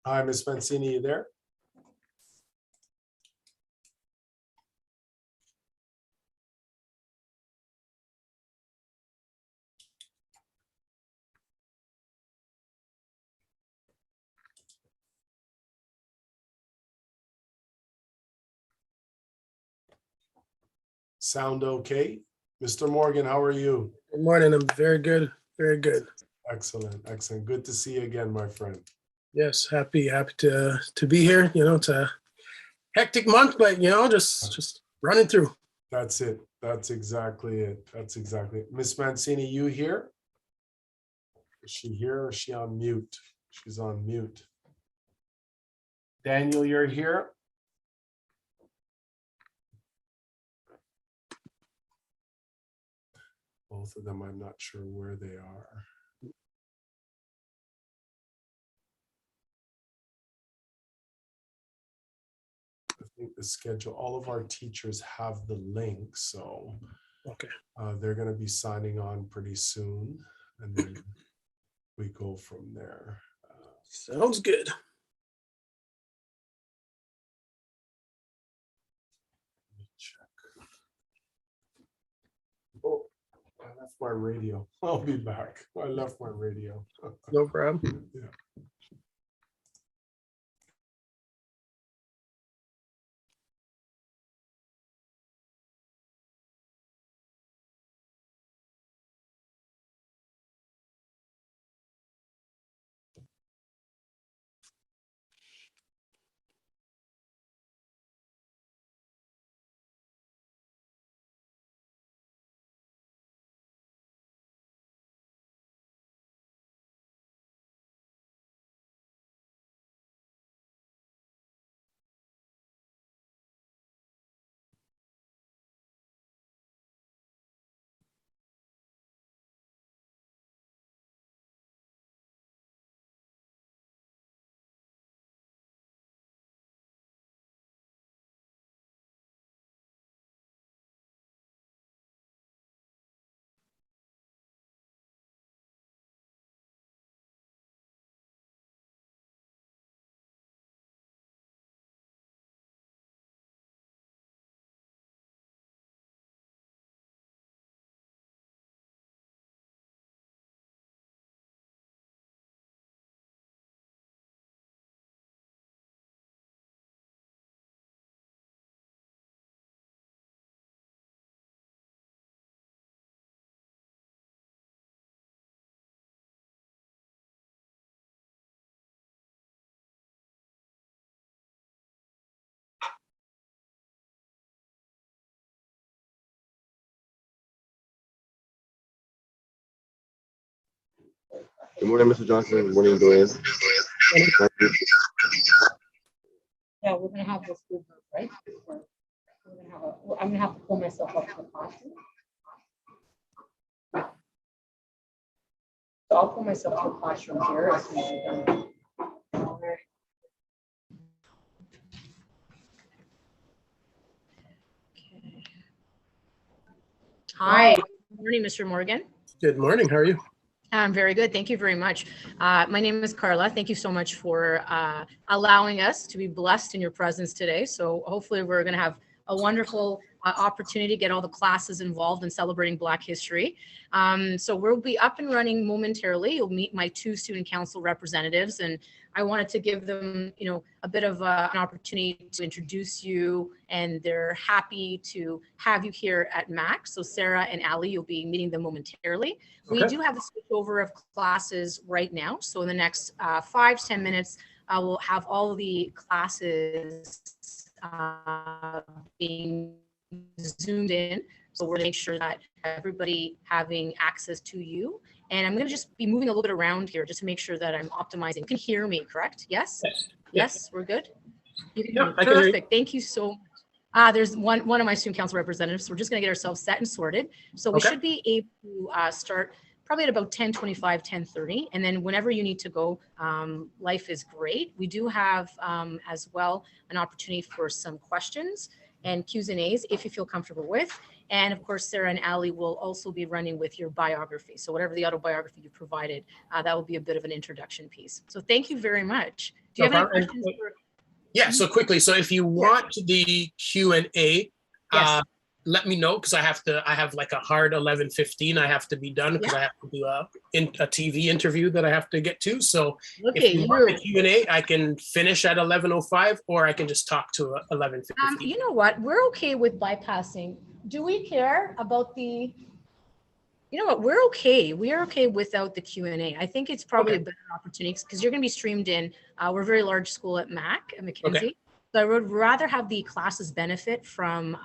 Hi, Ms. Mancini, you there? Sound okay? Mr. Morgan, how are you? Good morning. I'm very good. Very good. Excellent, excellent. Good to see you again, my friend. Yes, happy to be here. You know, it's a hectic month, but you know, just running through. That's it. That's exactly it. That's exactly it. Miss Mancini, you here? Is she here or is she on mute? She's on mute. Daniel, you're here? Both of them, I'm not sure where they are. I think the schedule, all of our teachers have the link, so Okay. they're going to be signing on pretty soon, and then we go from there. Sounds good. Let me check. Oh, I left my radio. I'll be back. I left my radio. No problem. Yeah. Good morning, Mr. Johnson. Good morning, Dwayne. Yeah, we're gonna have this group, right? I'm gonna have to pull myself up to the classroom. So I'll pull myself to the classroom here as soon as you're done. Okay. Hi, good morning, Mr. Morgan. Good morning. How are you? I'm very good. Thank you very much. My name is Carla. Thank you so much for allowing us to be blessed in your presence today. So hopefully we're going to have a wonderful opportunity to get all the classes involved in celebrating Black history. So we'll be up and running momentarily. You'll meet my two student council representatives, and I wanted to give them, you know, a bit of an opportunity to introduce you, and they're happy to have you here at MAC. So Sarah and Ali, you'll be meeting them momentarily. We Okay. do have the switchover of classes right now. So in the next 5 to 10 minutes, we'll have all of the classes being zoomed in. So we're going to make sure that everybody having access to you. And I'm going to just be moving a little bit around here just to make sure that I'm optimizing. You can hear me, correct? Yes? Yes. Yes, we're good? You can Yeah, hear me. I can hear you. Perfect. Thank you so much. There's one of my student council representatives. So we're just going to get ourselves set and sorted. So we Okay. should be able to start probably at about 10:25, 10:30. And then whenever you need to go, life is great. We do have as well an opportunity for some questions and Q's and A's if you feel comfortable with. And of course, Sarah and Ali will also be running with your biography. So whatever the autobiography you provided, that will be a bit of an introduction piece. So thank you very much. Do you No have any problem. questions? Yeah, so quickly, so if you want the Q&A, Yes. let me know, because I have like a hard 11:15 I have to be done, because I have to do a TV interview that I have to get to. So Okay, if you want the Q&A, I can finish at 11:05, or I can just talk to 11:15. you know what? We're okay with bypassing. Do we care about the? You know what? We're okay. We are okay without the Q&A. I think it's probably a better opportunity because you're going to be streamed in. We're a very large school at McKinsey. Okay. So I would rather have the classes benefit from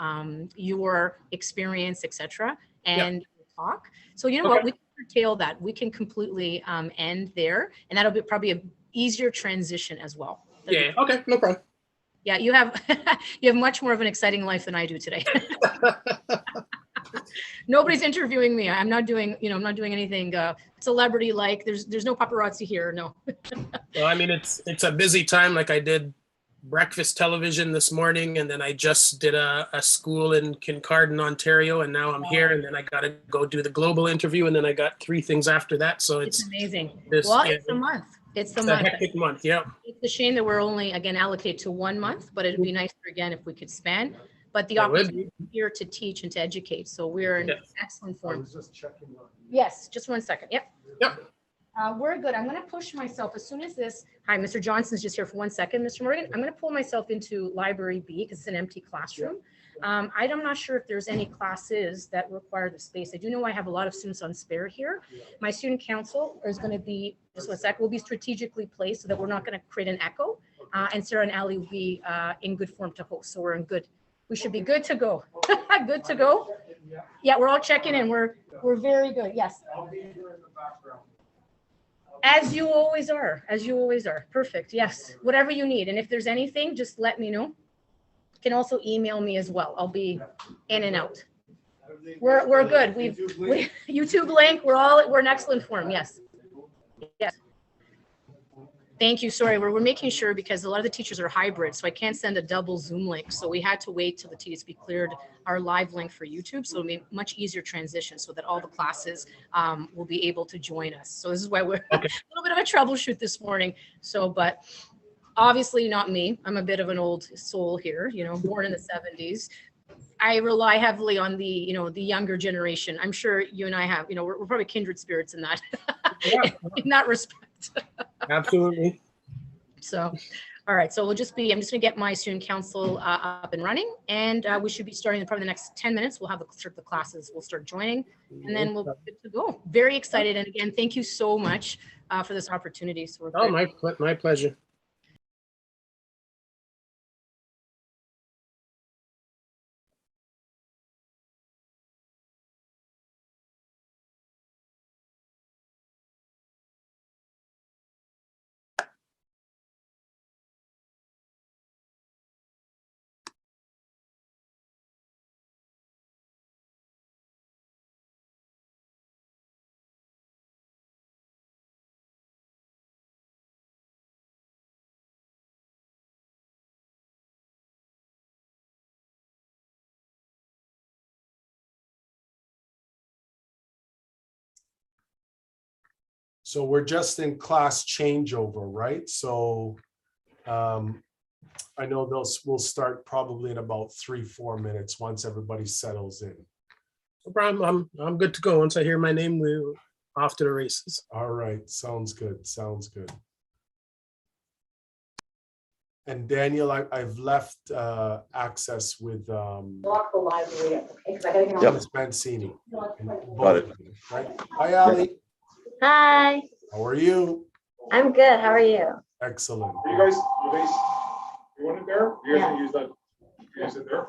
your experience, etc., and talk. So you know what? We can curtail that. We can completely end there, and that'll be probably a easier transition as well. Yeah. Okay. No problem. Yeah, you have you have much more of an exciting life than I do today. Nobody's interviewing me. I'm not doing, I'm not doing anything celebrity like. There's no paparazzi here. No. Well, I mean, it's a busy time. Like I did breakfast television this morning, and then I just did a school in Kincardine, Ontario, and now I'm here, and then I got to go do the global interview, and then I got 3 things after that. So it's amazing. It's a month. It's a hectic month. Yeah. It's a shame that we're only again allocated to 1 month, but it'd be nicer again if we could span. But the opportunity here to teach and to educate. So we're in excellent form. I was just checking on. Yes, just 1 second. Yep. Yep. We're good. I'm going to push myself as soon as this. Hi, Mr. Johnson's just here for 1 second. Mr. Morgan, I'm going to pull myself into library B because it's an empty classroom. I'm not sure if there's any classes that require the space. I do know I have a lot of students on spare here. My student council is going to be, just 1 sec, will be strategically placed so that we're not going to create an echo. And Sarah and Ali will be in good form to host. So we're in good. We should be good to go. Good to go. Yeah, we're all checking in. We're very good. Yes. I'll be here in the background. As you always are. As you always are. Perfect. Yes. Whatever you need. And if there's anything, just let me know. You can also email me as well. I'll be in and out. We're good. YouTube link. We're in excellent form. Yes. Yes. Thank you. Sorry, we're making sure because a lot of the teachers are hybrid, so I can't send a double Zoom link. So we had to wait till the TSB cleared our live link for YouTube. So it'll be much easier transition so that all the classes will be able to join us. So this is why we're a little bit of a troubleshoot this morning. So, but obviously not me. I'm a bit of an old soul here, born in the 70s. I rely heavily on the younger generation. I'm sure you and I have, we're probably kindred spirits in that, in that respect. Absolutely. So, all right. So I'm just going to get my student council up and running, and we should be starting in probably the next 10 minutes. We'll have the classes. We'll start joining, and then we'll be good to go. Very excited. And again, thank you so much for this opportunity. So my pleasure. So we're just in class changeover, right? So I know we'll start probably in about 3-4 minutes once everybody settles in. No problem. I'm good to go. Once I hear my name, we're off to the races. All right, sounds good. Sounds good. And Daniel, I've left access with Lock the library up, okay? 'Cause I gotta get on. Ms. Mancini. Got it. Right? Hi, Ali. Hi, How are you? I'm good. How are you? Excellent. You guys, you want it there? You guys Yeah. can use that, use it there?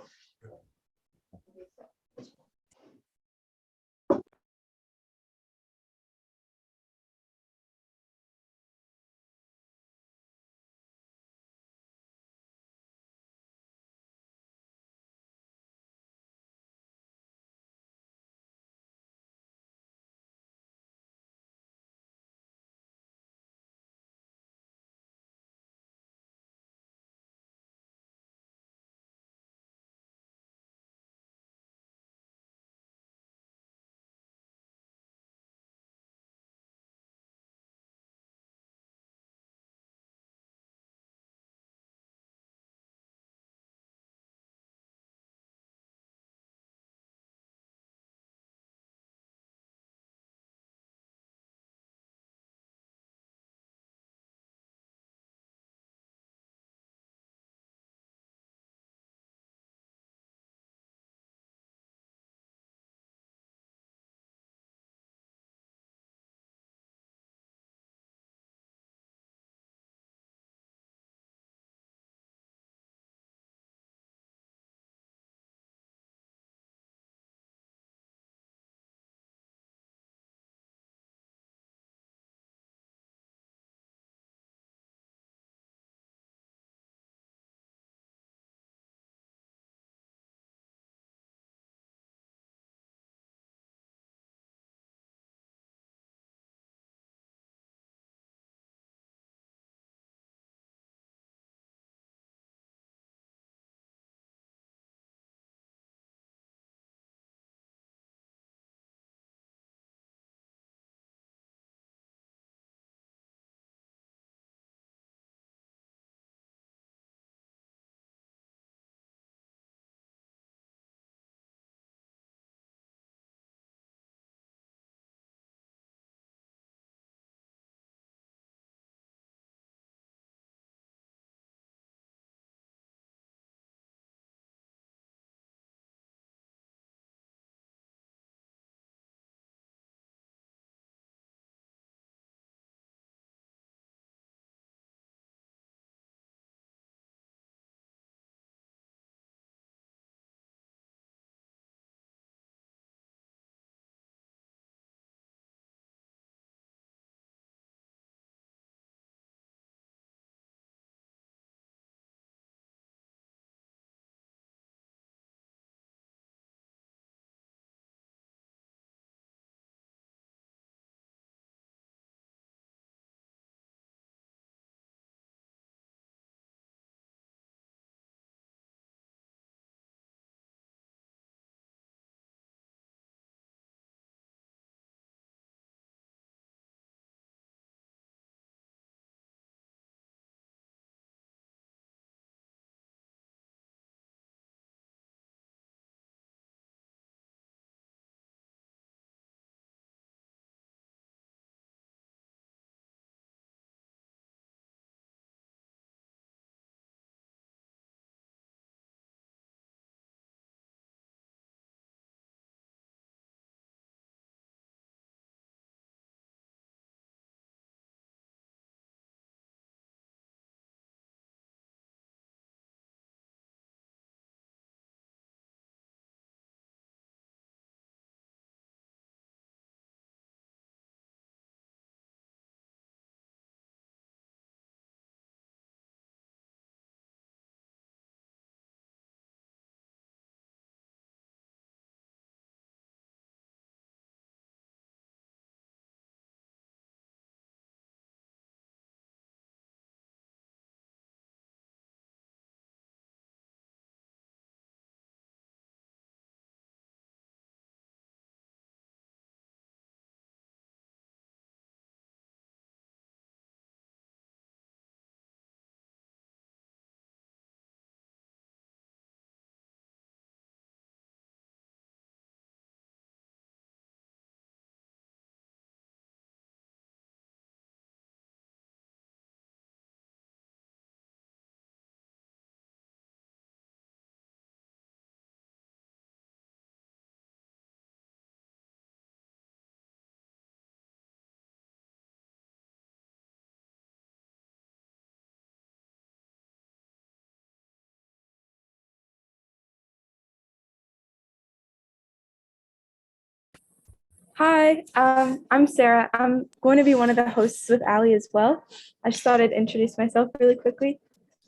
Hi, I'm Sarah. I'm going to be one of the hosts with Ali as well. I just thought I'd introduce myself really quickly.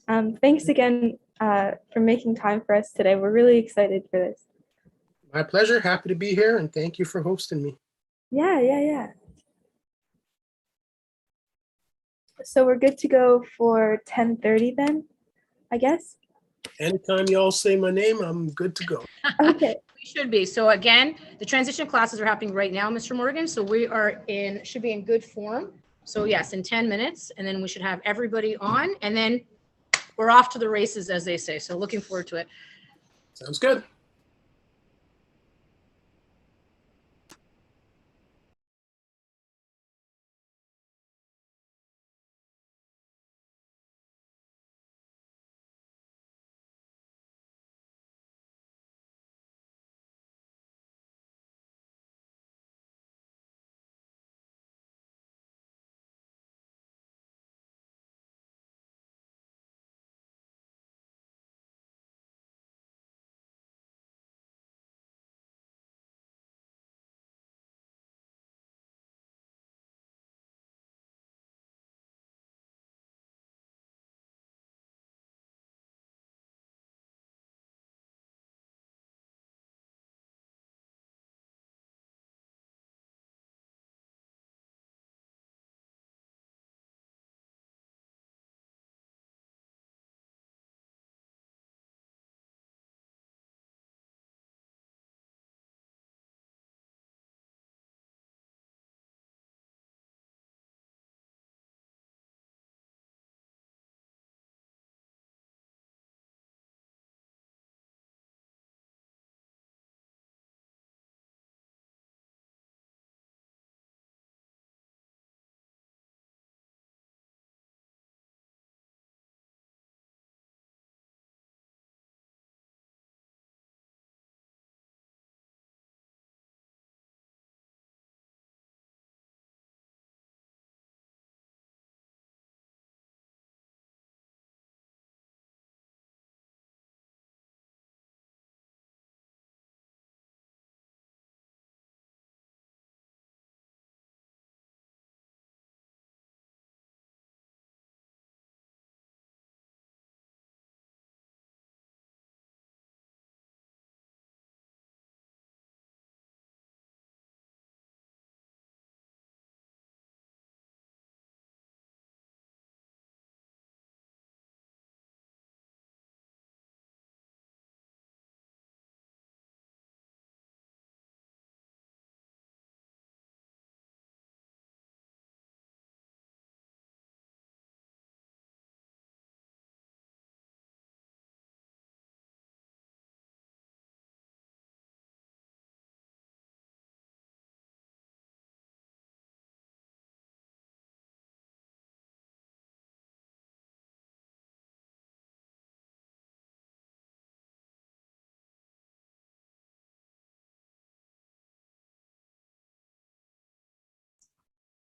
Thanks again for making time for us today. We're really excited for this. My pleasure. Happy to be here, and thank you for hosting me. Yeah. So we're good to go for 10:30 then, I guess? Anytime y'all say my name, I'm good to go. Okay. We should be. So again, the transition classes are happening right now, Mr. Morgan. So we should be in good form. So yes, in 10 minutes, and then we should have everybody on, and then we're off to the races, as they say. So looking forward to it. Sounds good.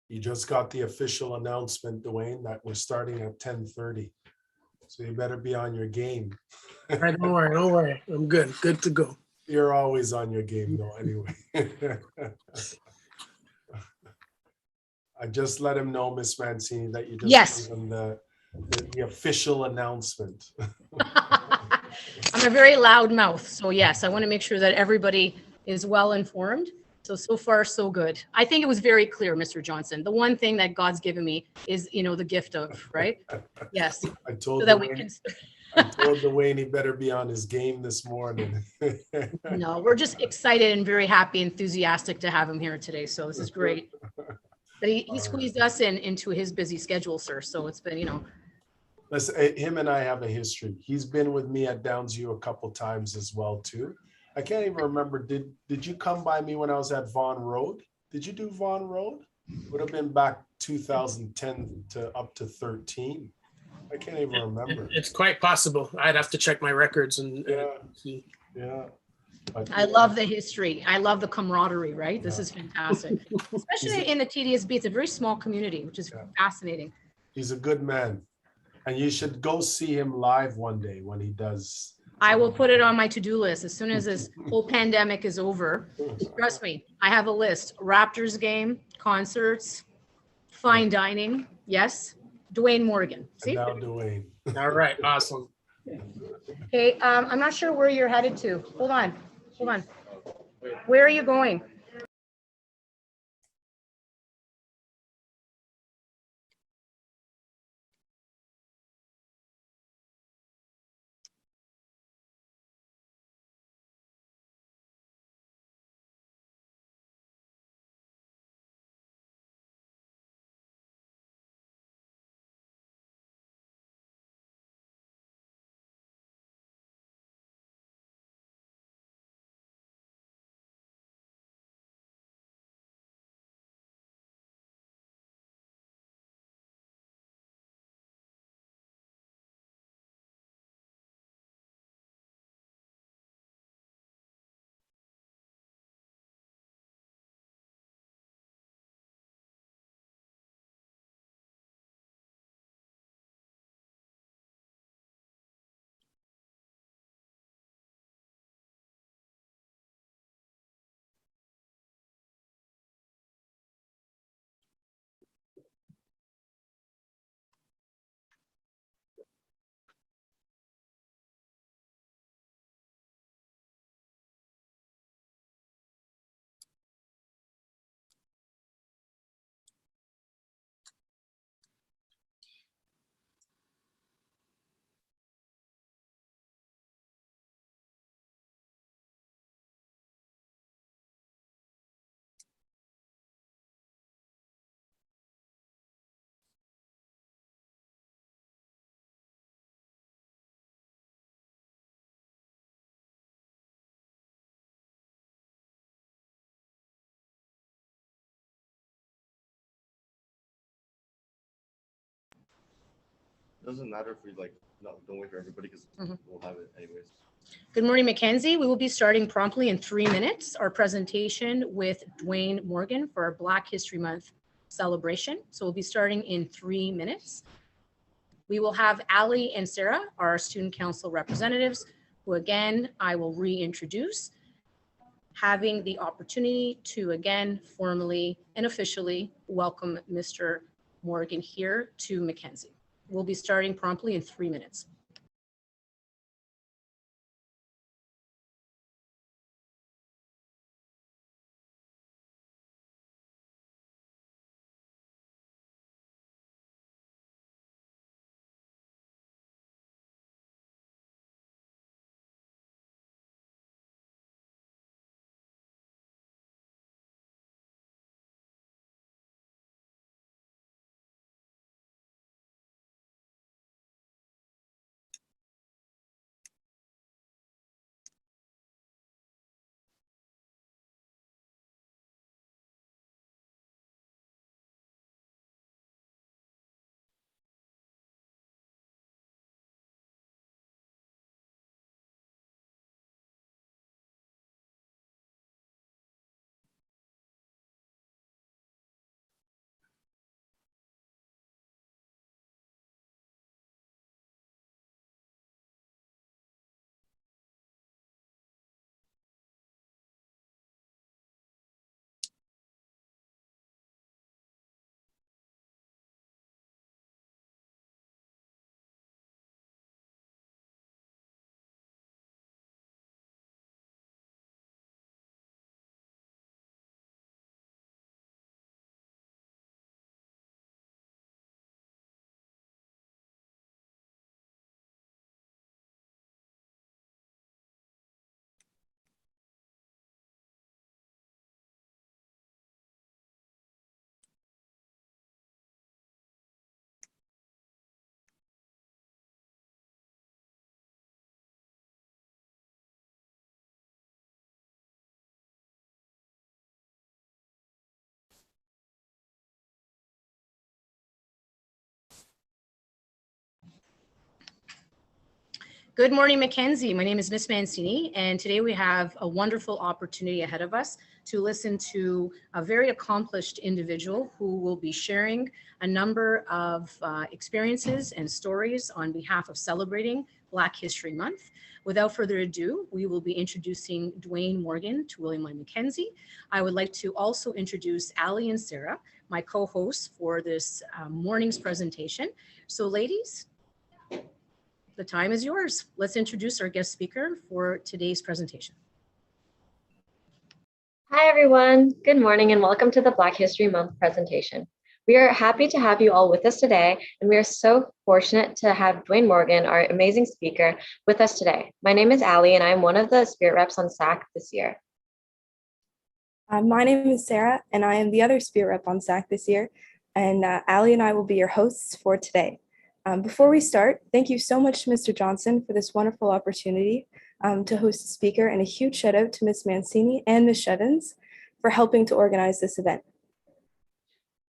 You just got the official announcement, Dwayne, that we're starting at 10:30. So you better be on your game. All right, don't worry. I'm good. Good to go. You're always on your game though, anyway. I just let him know, Miss Mancini, that you just Yes. gave him the official announcement. I'm a very loud mouth. So yes, I want to make sure that everybody is well informed. So far, so good. I think it was very clear, Mr. Johnson. The one thing that God's given me is, the gift of, right? Yes. I told So that we Dwayne, can, I told Dwayne he better be on his game this morning. no, we're just excited and very happy, enthusiastic to have him here today. So this is great. But he squeezed us into his busy schedule, sir. So it's been, Listen, him and I have a history. He's been with me at Downsview a couple times as well too. I can't even remember. Did you come by me when I was at Vaughan Road? Did you do Vaughan Road? Would have been back 2010 to up to 13. I can't even remember. It's quite possible. I'd have to check my records and see. Yeah. But, I love the history. I love the camaraderie, right? This is fantastic. Especially in the TDSB. It's a very small community, which is fascinating. He's a good man. And you should go see him live one day when he does I will put it on my to-do list as soon as this whole pandemic is over. Trust me, I have a list. Raptors game, concerts, fine dining. Yes. Dwayne Morgan. And See? now Dwayne. All right, awesome. Okay, I'm not sure where you're headed to. Hold on. Hold on. Where are you going? Doesn't matter if we like, no, don't wait for everybody because Mhm. we'll have it anyways. Good morning, Mackenzie. We will be starting promptly in 3 minutes, our presentation with Dwayne Morgan for our Black History Month celebration. So we'll be starting in 3 minutes. We will have Ali and Sarah, our student council representatives, who again, I will reintroduce, having the opportunity to again, formally and officially welcome Mr. Morgan here to Mackenzie. We'll be starting promptly in 3 minutes. Good morning, Mackenzie. My name is Miss Mancini, and today we have a wonderful opportunity ahead of us to listen to a very accomplished individual who will be sharing a number of experiences and stories on behalf of celebrating Black History Month. Without further ado, we will be introducing Dwayne Morgan to William Lloyd Mackenzie. I would like to also introduce Ali and Sarah, my co-hosts for this morning's presentation. So ladies, the time is yours. Let's introduce our guest speaker for today's presentation. Hi, everyone. Good morning and welcome to the Black History Month presentation. We are happy to have you all with us today, and we are so fortunate to have Dwayne Morgan, our amazing speaker, with us today. My name is Ali, and I'm one of the spirit reps on SAC this year. My name is Sarah, and I am the other spirit rep on SAC this year, and Ali and I will be your hosts for today. Before we start, thank you so much to Mr. Johnson for this wonderful opportunity to host a speaker, and a huge shout out to Ms. Mancini and Ms. Shevins for helping to organize this event.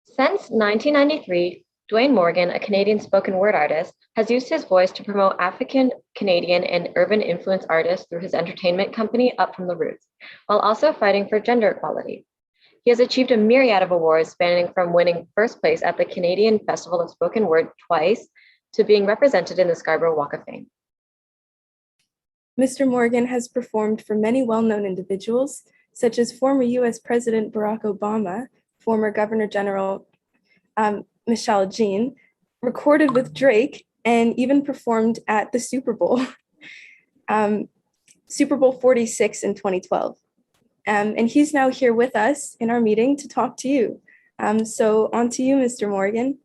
Since 1993, Dwayne Morgan, a Canadian spoken word artist, has used his voice to promote African, Canadian, and urban influence artists through his entertainment company, Up From the Roots, while also fighting for gender equality. He has achieved a myriad of awards spanning from winning first place at the Canadian Festival of Spoken Word twice to being represented in the Scarborough Walk of Fame. Mr. Morgan has performed for many well-known individuals, such as former US President Barack Obama, former Governor General Michelle Jean, recorded with Drake, and even performed at the Super Bowl, Super Bowl 46 in 2012. And he's now here with us in our meeting to talk to you. So on to you, Mr. Morgan.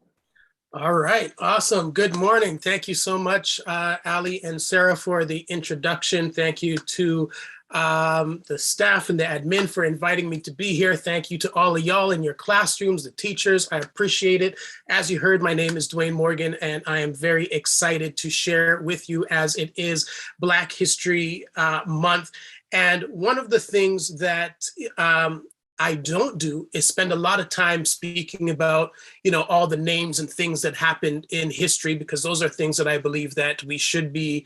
All right, awesome. Good morning. Thank you so much, Ali and Sarah, for the introduction. Thank you to the staff and the admin for inviting me to be here. Thank you to all of y'all in your classrooms, the teachers. I appreciate it. As you heard, my name is Dwayne Morgan, and I am very excited to share with you as it is Black History Month. And one of the things that I don't do is spend a lot of time speaking about, all the names and things that happened in history, because those are things that I believe that we should be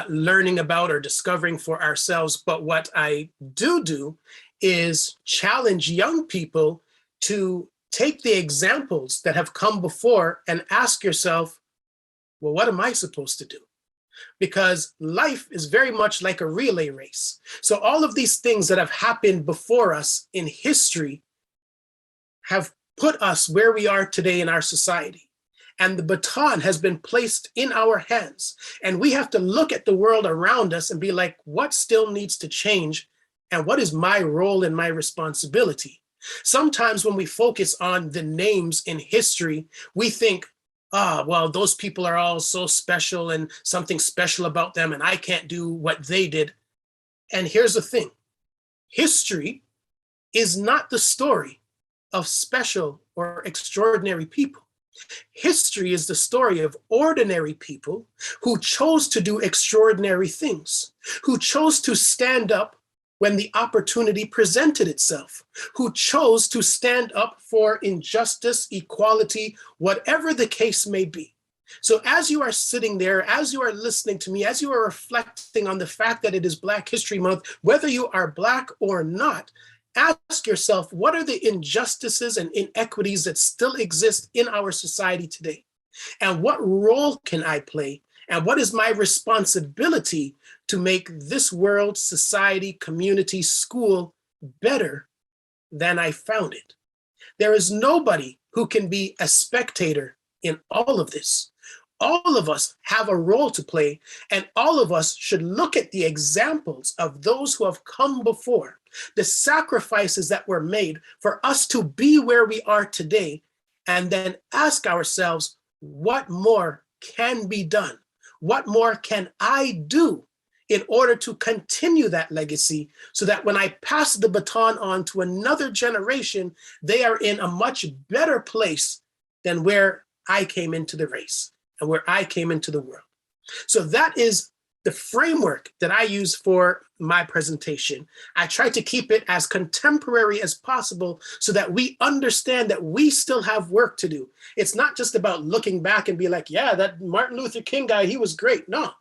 learning about or discovering for ourselves. But what I do is challenge young people to take the examples that have come before and ask yourself, well, what am I supposed to do? Because life is very much like a relay race. So all of these things that have happened before us in history have put us where we are today in our society. And the baton has been placed in our hands. And we have to look at the world around us and be like, what still needs to change? And what is my role and my responsibility? Sometimes when we focus on the names in history, we think, well, those people are all so special and something special about them, and I can't do what they did. And here's the thing. History is not the story of special or extraordinary people. History is the story of ordinary people who chose to do extraordinary things, who chose to stand up when the opportunity presented itself, who chose to stand up for injustice, equality, whatever the case may be. So as you are sitting there, as you are listening to me, as you are reflecting on the fact that it is Black History Month, whether you are Black or not, ask yourself, what are the injustices and inequities that still exist in our society today? And what role can I play? And what is my responsibility to make this world, society, community, school better than I found it? There is nobody who can be a spectator in all of this. All of us have a role to play, and all of us should look at the examples of those who have come before, the sacrifices that were made for us to be where we are today, and then ask ourselves, what more can be done? What more can I do in order to continue that legacy so that when I pass the baton on to another generation, they are in a much better place than where I came into the race and where I came into the world. So that is the framework that I use for my presentation. I try to keep it as contemporary as possible so that we understand that we still have work to do. It's not just about looking back and be like, yeah, that Martin Luther King guy, he was great. No,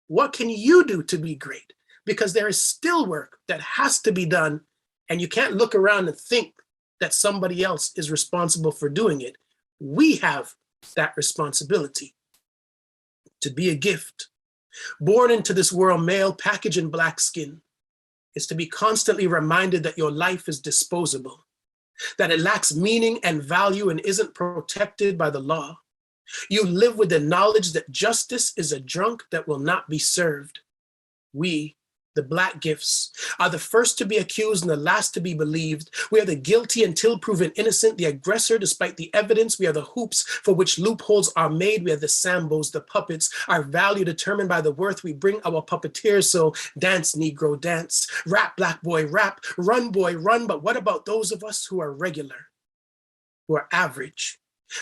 what can you do to be great? Because there is still work that has to be done, and you can't look around and think that somebody else is responsible for doing it. We have that responsibility to be a gift, Born into this world male, packaged in black skin, is to be constantly reminded that your life is disposable, that it lacks meaning and value and isn't protected by the law. You live with the knowledge that justice is a drunk that will not be served. We, the Black gifts, are the first to be accused and the last to be believed. We are the guilty until proven innocent, the aggressor despite the evidence. We are the hoops for which loopholes are made. We are the sambos, the puppets, our value determined by the worth we bring our puppeteers. So dance, Negro, dance. Rap, black boy, rap. Run, boy, run. But what about those of us who are regular, who are average,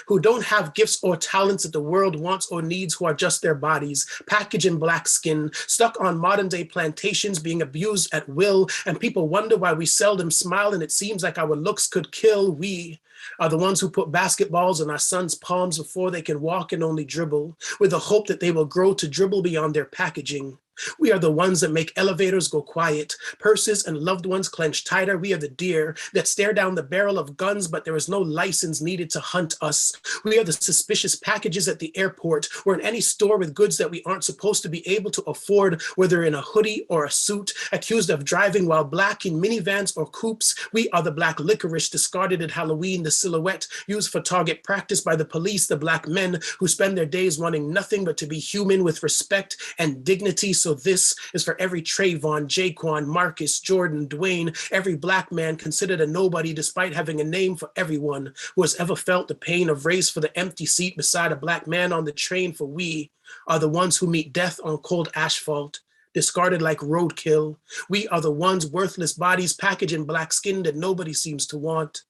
who don't have gifts or talents that the world wants or needs, who are just their bodies, packaged in black skin, stuck on modern day plantations, being abused at will, and people wonder why we seldom smile and it seems like our looks could kill. We are the ones who put basketballs in our sons' palms before they can walk and only dribble, with the hope that they will grow to dribble beyond their packaging. We are the ones that make elevators go quiet, purses and loved ones clench tighter. We are the deer that stare down the barrel of guns, but there is no license needed to hunt us. We are the suspicious packages at the airport or in any store with goods that we aren't supposed to be able to afford, whether in a hoodie or a suit, accused of driving while black in minivans or coupes. We are the black licorice discarded at Halloween, the silhouette used for target practice by the police, the black men who spend their days wanting nothing but to be human with respect and dignity. So this is for every Trayvon, Jaquan, Marcus, Jordan, Dwayne, every black man considered a nobody despite having a name, for everyone who has ever felt the pain of race for the empty seat beside a black man on the train. For we are the ones who meet death on cold asphalt, discarded like roadkill. We are the ones, worthless bodies packaged in black skin that nobody seems to want.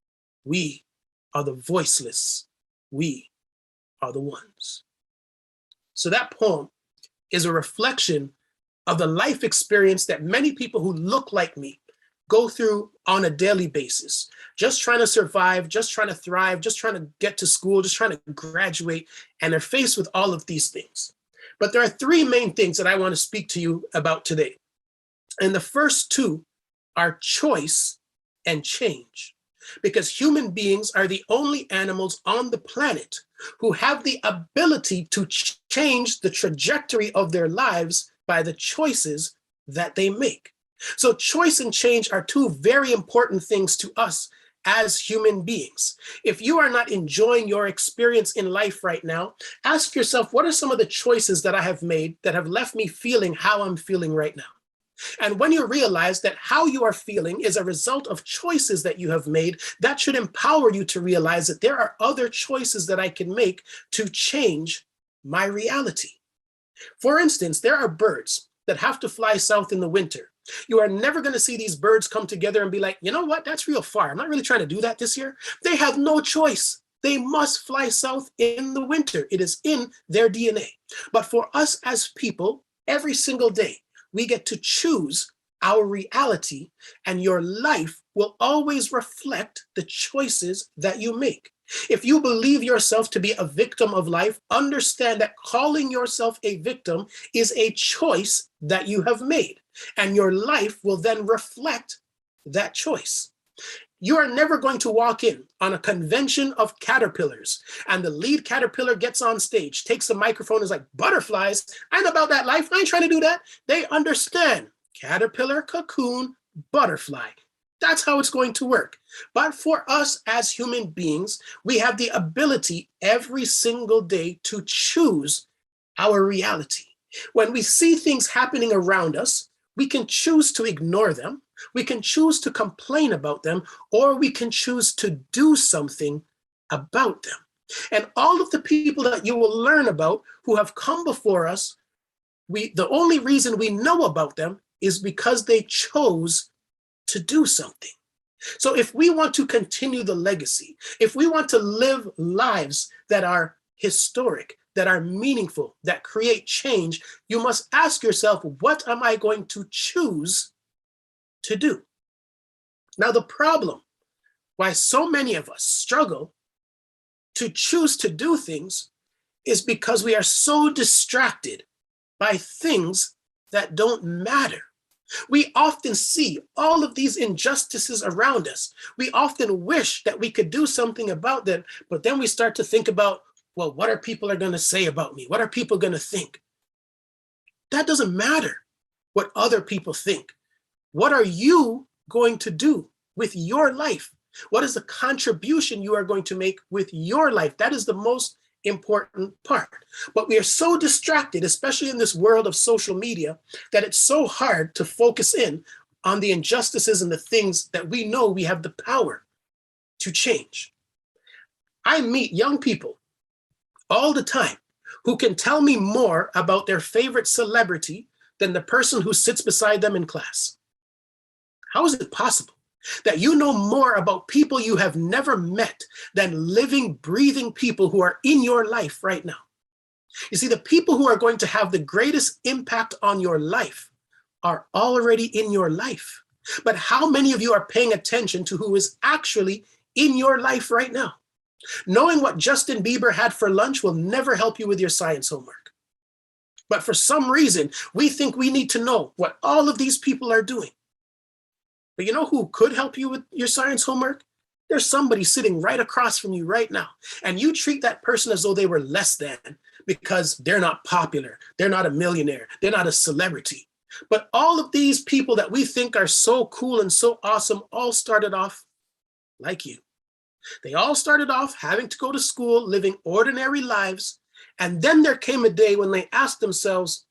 We are the voiceless. We are the ones. So that poem is a reflection of the life experience that many people who look like me go through on a daily basis, just trying to survive, just trying to thrive, just trying to get to school, just trying to graduate, and they're faced with all of these things. But there are three main things that I want to speak to you about today. And the first two are choice and change, because human beings are the only animals on the planet who have the ability to change the trajectory of their lives by the choices that they make. So choice and change are two very important things to us as human beings. If you are not enjoying your experience in life right now, ask yourself, what are some of the choices that I have made that have left me feeling how I'm feeling right now? And when you realize that how you are feeling is a result of choices that you have made, that should empower you to realize that there are other choices that I can make to change my reality. For instance, there are birds that have to fly south in the winter. You are never going to see these birds come together and be like, you know what, that's real far. I'm not really trying to do that this year. They have no choice. They must fly south in the winter. It is in their DNA. But for us as people, every single day, we get to choose our reality, and your life will always reflect the choices that you make. If you believe yourself to be a victim of life, understand that calling yourself a victim is a choice that you have made, and your life will then reflect that choice. You are never going to walk in on a convention of caterpillars and the lead caterpillar gets on stage, takes the microphone, and is like, butterflies, I ain't about that life. I ain't trying to do that. They understand caterpillar, cocoon, butterfly. That's how it's going to work. But for us as human beings, we have the ability every single day to choose our reality. When we see things happening around us, we can choose to ignore them, we can choose to complain about them, or we can choose to do something about them. And all of the people that you will learn about who have come before us, the only reason we know about them is because they chose to do something. So if we want to continue the legacy, if we want to live lives that are historic, that are meaningful, that create change, you must ask yourself, what am I going to choose to do? Now, the problem why so many of us struggle to choose to do things is because we are so distracted by things that don't matter. We often see all of these injustices around us. We often wish that we could do something about them, but then we start to think about, well, what are people going to say about me? What are people going to think? That doesn't matter what other people think. What are you going to do with your life? What is the contribution you are going to make with your life? That is the most important part. But we are so distracted, especially in this world of social media, that it's so hard to focus in on the injustices and the things that we know we have the power to change. I meet young people all the time who can tell me more about their favorite celebrity than the person who sits beside them in class. How is it possible that you know more about people you have never met than living, breathing people who are in your life right now? You see, the people who are going to have the greatest impact on your life are already in your life. But how many of you are paying attention to who is actually in your life right now? Knowing what Justin Bieber had for lunch will never help you with your science homework. But for some reason, we think we need to know what all of these people are doing. But you know who could help you with your science homework? There's somebody sitting right across from you right now. And you treat that person as though they were less than because they're not popular. They're not a millionaire. They're not a celebrity. But all of these people that we think are so cool and so awesome all started off like you. They all started off having to go to school, living ordinary lives. And then there came a day when they asked themselves,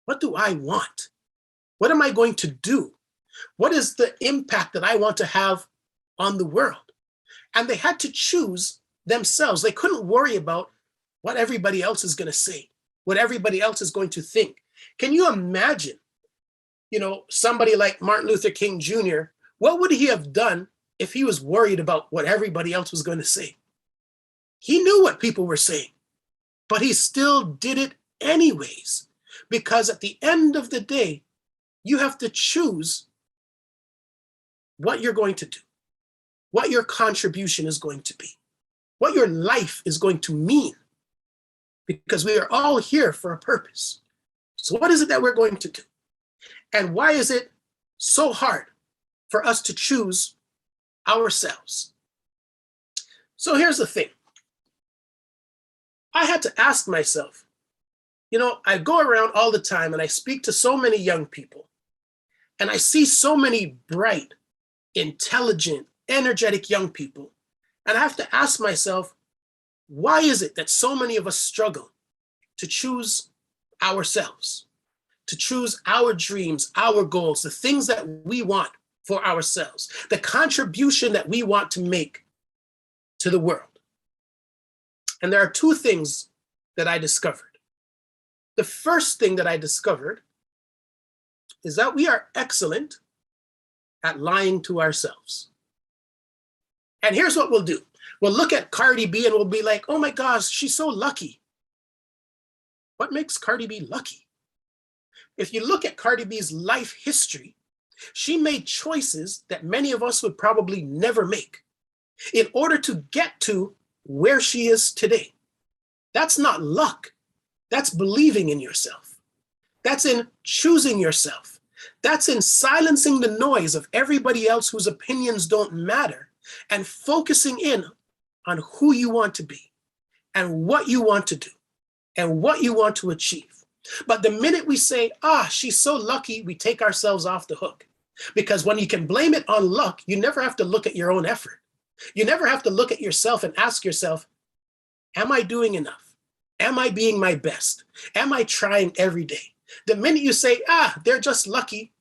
what do I want? What am I going to do? What is the impact that I want to have on the world? And they had to choose themselves. They couldn't worry about what everybody else is going to say, what everybody else is going to think. Can you imagine, somebody like Martin Luther King Jr., what would he have done if he was worried about what everybody else was going to say? He knew what people were saying, but he still did it anyways, because at the end of the day, you have to choose what you're going to do, what your contribution is going to be, what your life is going to mean, because we are all here for a purpose. So what is it that we're going to do? And why is it so hard for us to choose ourselves? So here's the thing. I had to ask myself, I go around all the time and I speak to so many young people, and I see so many bright, intelligent, energetic young people. And I have to ask myself, why is it that so many of us struggle to choose ourselves, to choose our dreams, our goals, the things that we want for ourselves, the contribution that we want to make to the world? And there are two things that I discovered. The first thing that I discovered is that we are excellent at lying to ourselves. And here's what we'll do. We'll look at Cardi B and we'll be like, oh my gosh, she's so lucky. What makes Cardi B lucky? If you look at Cardi B's life history, she made choices that many of us would probably never make in order to get to where she is today. That's not luck. That's believing in yourself. That's in choosing yourself. That's in silencing the noise of everybody else whose opinions don't matter and focusing in on who you want to be and what you want to do and what you want to achieve. But the minute we say, she's so lucky, we take ourselves off the hook. Because when you can blame it on luck, you never have to look at your own effort. You never have to look at yourself and ask yourself, am I doing enough? Am I being my best? Am I trying every day? The minute you say, they're just lucky,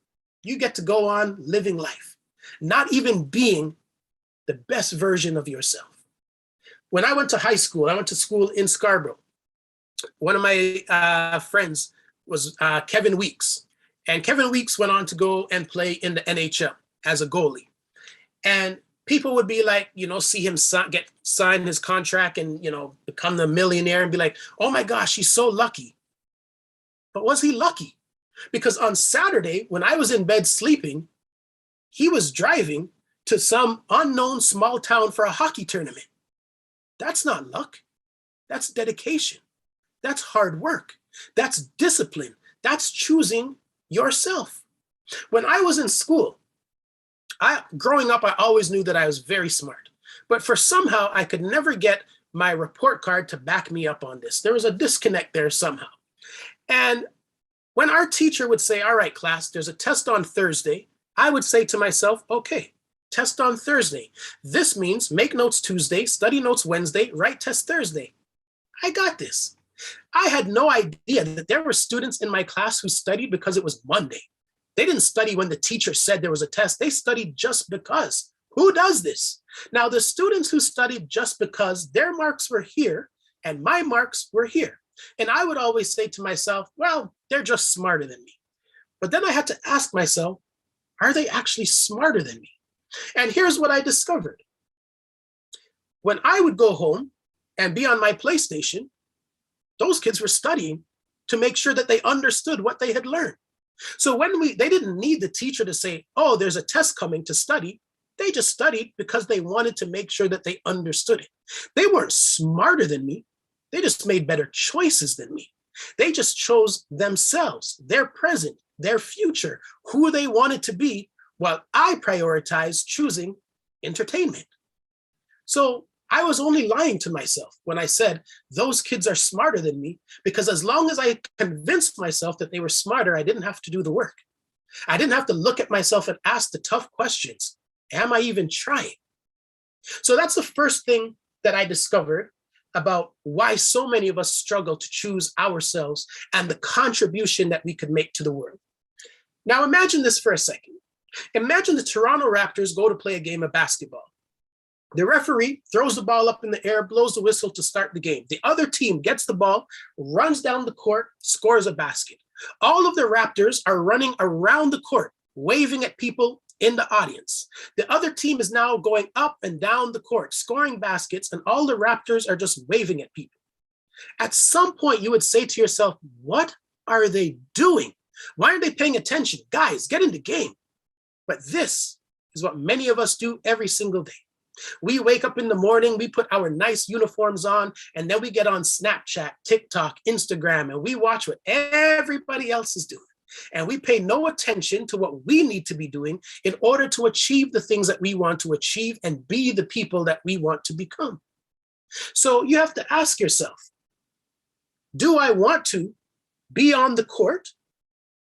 you get to go on living life, not even being the best version of yourself. When I went to high school, I went to school in Scarborough. One of my friends was Kevin Weeks. And Kevin Weeks went on to go and play in the NHL as a goalie. And people would be like, see him sign his contract and, become the millionaire and be like, oh my gosh, he's so lucky. But was he lucky? Because on Saturday, when I was in bed sleeping, he was driving to some unknown small town for a hockey tournament. That's not luck. That's dedication. That's hard work. That's discipline. That's choosing yourself. When I was in school, growing up, I always knew that I was very smart. But for somehow, I could never get my report card to back me up on this. There was a disconnect there somehow. And When our teacher would say, all right, class, there's a test on Thursday, I would say to myself, okay, test on Thursday. This means make notes Tuesday, study notes Wednesday, write test Thursday. I got this. I had no idea that there were students in my class who studied because it was Monday. They didn't study when the teacher said there was a test. They studied just because. Who does this? Now, the students who studied just because, their marks were here and my marks were here. And I would always say to myself, well, they're just smarter than me. But then I had to ask myself, are they actually smarter than me? And here's what I discovered. When I would go home and be on my PlayStation, those kids were studying to make sure that they understood what they had learned. So they didn't need the teacher to say, oh, there's a test coming to study. They just studied because they wanted to make sure that they understood it. They weren't smarter than me. They just made better choices than me. They just chose themselves, their present, their future, who they wanted to be, while I prioritized choosing entertainment. So I was only lying to myself when I said those kids are smarter than me, because as long as I convinced myself that they were smarter, I didn't have to do the work. I didn't have to look at myself and ask the tough questions. Am I even trying? So that's the first thing that I discovered about why so many of us struggle to choose ourselves and the contribution that we could make to the world. Now imagine this for a second. Imagine the Toronto Raptors go to play a game of basketball. The referee throws the ball up in the air, blows the whistle to start the game. The other team gets the ball, runs down the court, scores a basket. All of the Raptors are running around the court, waving at people in the audience. The other team is now going up and down the court, scoring baskets, and all the Raptors are just waving at people. At some point, you would say to yourself, what are they doing? Why aren't they paying attention? Guys, get in the game. But this is what many of us do every single day. We wake up in the morning, we put our nice uniforms on, and then we get on Snapchat, TikTok, Instagram, and we watch what everybody else is doing. And we pay no attention to what we need to be doing in order to achieve the things that we want to achieve and be the people that we want to become. So you have to ask yourself, do I want to be on the court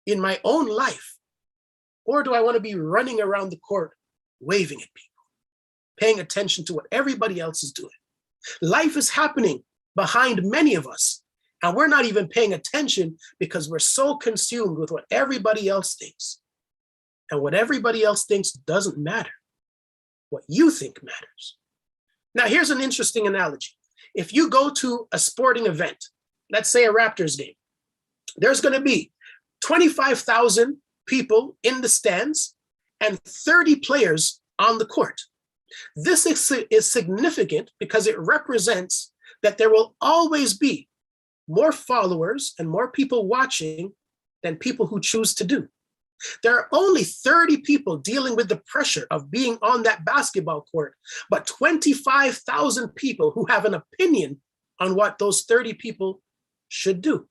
in my own life? Or do I want to be running around the court, waving at people, paying attention to what everybody else is doing? Life is happening behind many of us, and we're not even paying attention because we're so consumed with what everybody else thinks. And what everybody else thinks doesn't matter. What you think matters. Now, here's an interesting analogy. If you go to a sporting event, let's say a Raptors game, there's going to be 25,000 people in the stands and 30 players on the court. This is significant because it represents that there will always be more followers and more people watching than people who choose to do. There are only 30 people dealing with the pressure of being on that basketball court, but 25,000 people who have an opinion on what those 30 people should do.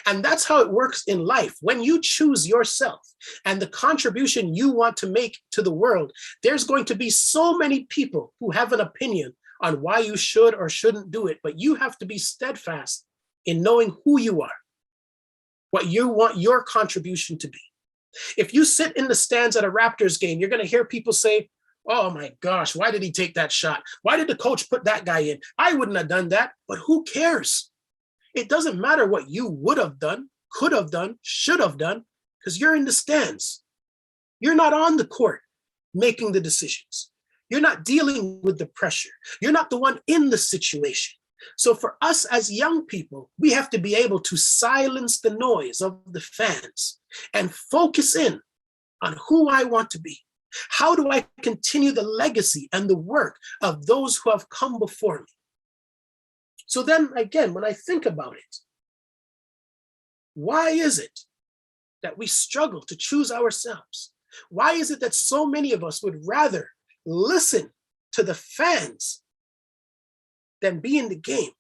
And that's how it works in life. When you choose yourself and the contribution you want to make to the world, there's going to be so many people who have an opinion on why you should or shouldn't do it, but you have to be steadfast in knowing who you are, what you want your contribution to be. If you sit in the stands at a Raptors game, you're going to hear people say, oh my gosh, why did he take that shot? Why did the coach put that guy in? I wouldn't have done that, but who cares? It doesn't matter what you would have done, could have done, should have done, because you're in the stands. You're not on the court making the decisions. You're not dealing with the pressure. You're not the one in the situation. So for us as young people, we have to be able to silence the noise of the fans and focus in on who I want to be. How do I continue the legacy and the work of those who have come before me? So then again, when I think about it, why is it that we struggle to choose ourselves? Why is it that so many of us would rather listen to the fans than be in the game?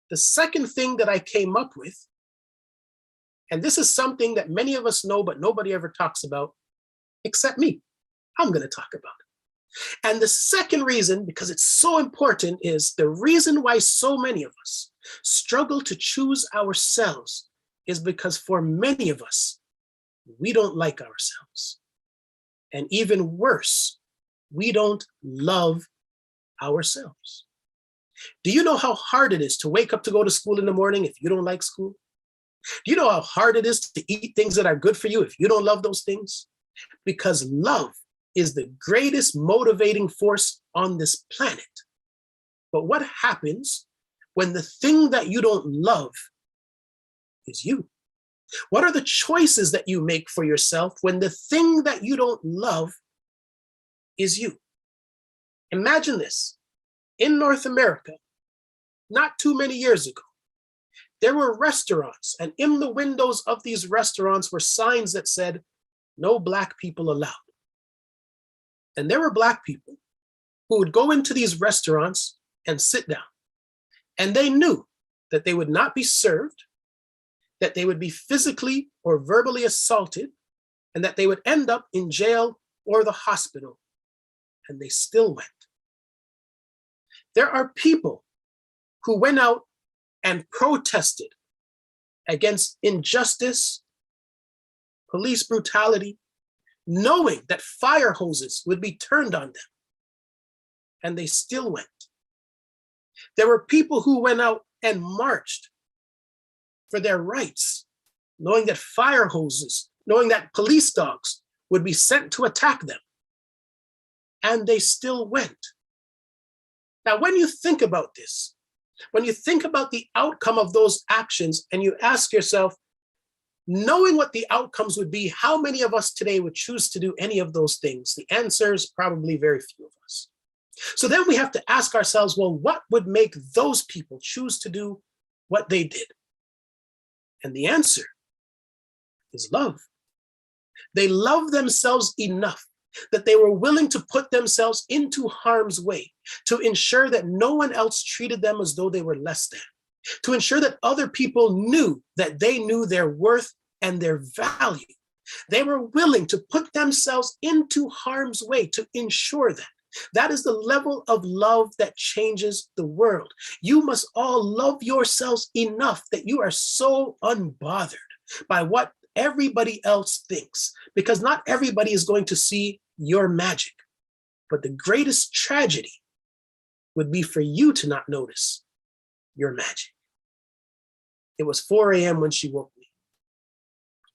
The second thing that I came up with, and this is something that many of us know, but nobody ever talks about, except me. I'm going to talk about it. And the second reason, because it's so important, is the reason why so many of us struggle to choose ourselves is because for many of us, we don't like ourselves. And even worse, we don't love ourselves. Do you know how hard it is to wake up to go to school in the morning if you don't like school? Do you know how hard it is to eat things that are good for you if you don't love those things? Because love is the greatest motivating force on this planet. But what happens when the thing that you don't love is you? What are the choices that you make for yourself when the thing that you don't love is you? Imagine this. In North America, not too many years ago, there were restaurants, and in the windows of these restaurants were signs that said, "No Black people allowed." And there were Black people who would go into these restaurants and sit down. And they knew that they would not be served, that they would be physically or verbally assaulted, and that they would end up in jail or the hospital. And they still went. There are people who went out and protested against injustice, police brutality, knowing that fire hoses would be turned on them, and they still went. There were people who went out and marched for their rights, knowing that fire hoses, knowing that police dogs would be sent to attack them, and they still went. Now, when you think about this, when you think about the outcome of those actions and you ask yourself, knowing what the outcomes would be, how many of us today would choose to do any of those things? The answer is probably very few of us. So then we have to ask ourselves, well, what would make those people choose to do what they did? And the answer is love. They love themselves enough that they were willing to put themselves into harm's way to ensure that no one else treated them as though they were less than, to ensure that other people knew that they knew their worth and their value. They were willing to put themselves into harm's way to ensure that. That is the level of love that changes the world. You must all love yourselves enough that you are so unbothered by what everybody else thinks, because not everybody is going to see your magic. But the greatest tragedy would be for you to not notice your magic. It was 4 a.m. when she woke me.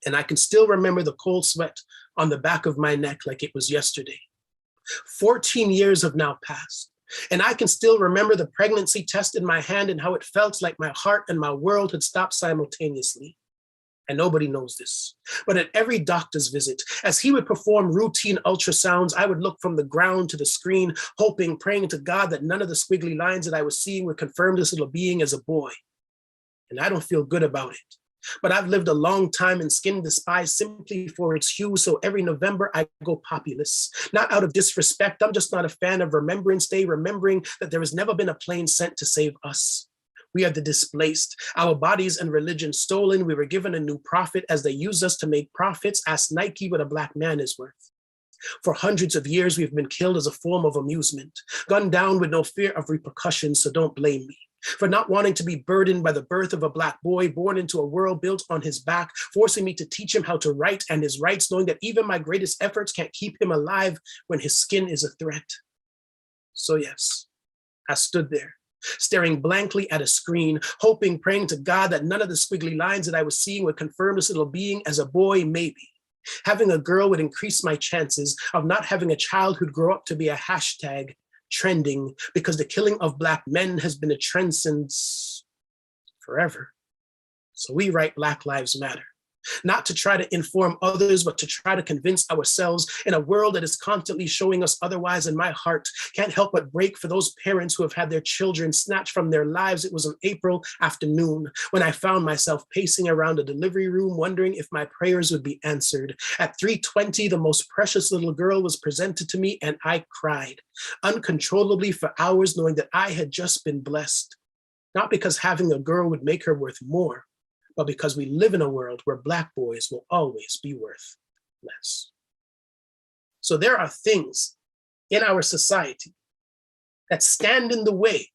And I can still remember the cold sweat on the back of my neck like it was yesterday. 14 years have now passed. And I can still remember the pregnancy test in my hand and how it felt like my heart and my world had stopped simultaneously. And nobody knows this. But at every doctor's visit, as he would perform routine ultrasounds, I would look from the ground to the screen, hoping, praying to God that none of the squiggly lines that I was seeing would confirm this little being as a boy. And I don't feel good about it. But I've lived a long time in skin despised simply for its hue. So every November I go populous, not out of disrespect. I'm just not a fan of Remembrance Day, remembering that there has never been a plane sent to save us. We are the displaced, our bodies and religion stolen. We were given a new prophet as they use us to make profits. Ask Nike what a Black man is worth. For hundreds of years, we've been killed as a form of amusement, gunned down with no fear of repercussions, so don't blame me for not wanting to be burdened by the birth of a Black boy born into a world built on his back, forcing me to teach him how to write and his rights, knowing that even my greatest efforts can't keep him alive when his skin is a threat. So yes, I stood there, staring blankly at a screen, hoping, praying to God that none of the squiggly lines that I was seeing would confirm this little being as a boy, maybe. Having a girl would increase my chances of not having a child who'd grow up to be a hashtag trending, because the killing of Black men has been a trend since forever. So we write Black Lives Matter, not to try to inform others, but to try to convince ourselves in a world that is constantly showing us otherwise. And my heart can't help but break for those parents who have had their children snatched from their lives. It was an April afternoon when I found myself pacing around a delivery room, wondering if my prayers would be answered. At 3:20, the most precious little girl was presented to me, and I cried uncontrollably for hours, knowing that I had just been blessed. Not because having a girl would make her worth more, but because we live in a world where Black boys will always be worth less. So there are things in our society that stand in the way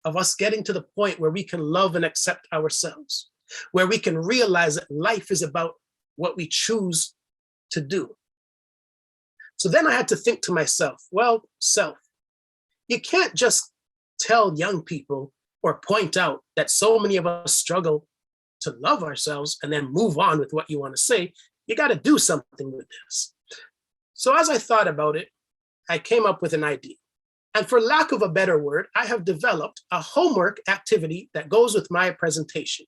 of us getting to the point where we can love and accept ourselves. where we can realize that life is about what we choose to do. So then I had to think to myself, well, self, you can't just tell young people or point out that so many of us struggle to love ourselves and then move on with what you want to say. You got to do something with this. So as I thought about it, I came up with an idea. And for lack of a better word, I have developed a homework activity that goes with my presentation.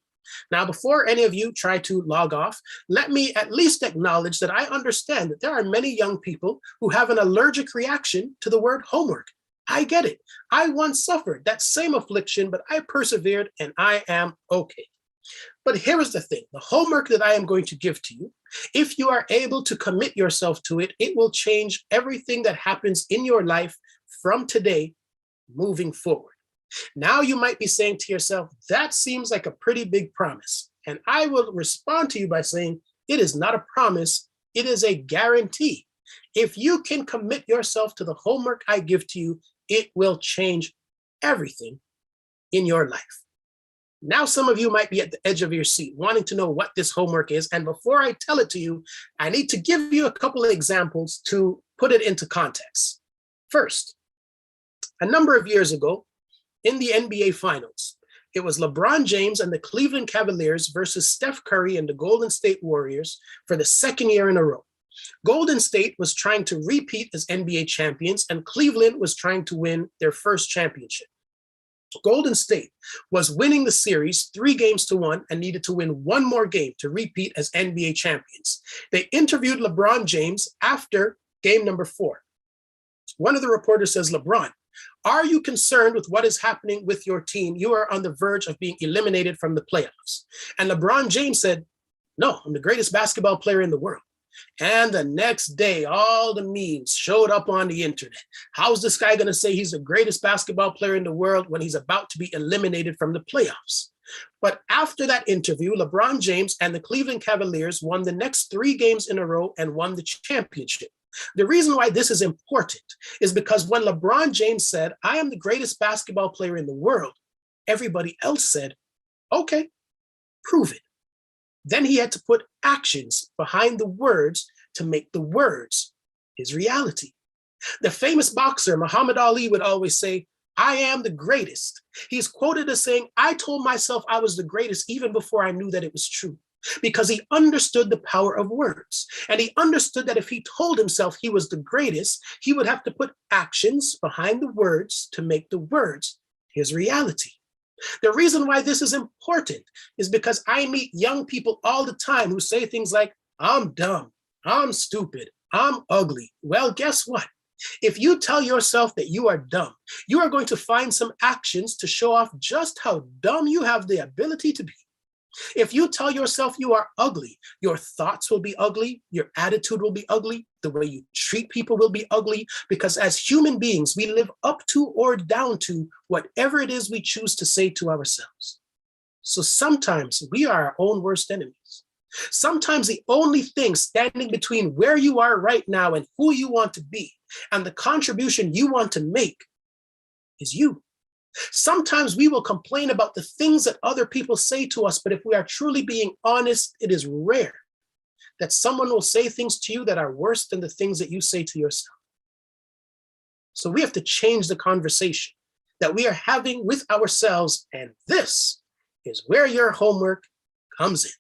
Now, before any of you try to log off, let me at least acknowledge that I understand that there are many young people who have an allergic reaction to the word homework. I get it. I once suffered that same affliction, but I persevered and I am okay. But here is the thing, the homework that I am going to give to you, if you are able to commit yourself to it, it will change everything that happens in your life from today moving forward. Now you might be saying to yourself, that seems like a pretty big promise. And I will respond to you by saying, it is not a promise, it is a guarantee. If you can commit yourself to the homework I give to you, it will change everything in your life. Now, some of you might be at the edge of your seat wanting to know what this homework is. And before I tell it to you, I need to give you a couple of examples to put it into context. First, a number of years ago in the NBA Finals, it was LeBron James and the Cleveland Cavaliers versus Steph Curry and the Golden State Warriors for the second year in a row. Golden State was trying to repeat as NBA champions, and Cleveland was trying to win their first championship. Golden State was winning the series 3-1 and needed to win one more game to repeat as NBA champions. They interviewed LeBron James after game number 4. One of the reporters says, LeBron, are you concerned with what is happening with your team? You are on the verge of being eliminated from the playoffs. And LeBron James said, no, I'm the greatest basketball player in the world. And the next day, all the memes showed up on the internet. How's this guy going to say he's the greatest basketball player in the world when he's about to be eliminated from the playoffs? But after that interview, LeBron James and the Cleveland Cavaliers won the next 3 games in a row and won the championship. The reason why this is important is because when LeBron James said, I am the greatest basketball player in the world, everybody else said, okay, prove it. Then he had to put actions behind the words to make the words his reality. The famous boxer Muhammad Ali would always say, I am the greatest. He's quoted as saying, I told myself I was the greatest even before I knew that it was true, because he understood the power of words. And he understood that if he told himself he was the greatest, he would have to put actions behind the words to make the words his reality. The reason why this is important is because I meet young people all the time who say things like, I'm dumb, I'm stupid, I'm ugly. Well, guess what? If you tell yourself that you are dumb, you are going to find some actions to show off just how dumb you have the ability to be. If you tell yourself you are ugly, your thoughts will be ugly, your attitude will be ugly, the way you treat people will be ugly, because as human beings, we live up to or down to whatever it is we choose to say to ourselves. So sometimes we are our own worst enemies. Sometimes the only thing standing between where you are right now and who you want to be and the contribution you want to make is you. Sometimes we will complain about the things that other people say to us, but if we are truly being honest, it is rare that someone will say things to you that are worse than the things that you say to yourself. So we have to change the conversation that we are having with ourselves, and this is where your homework comes in.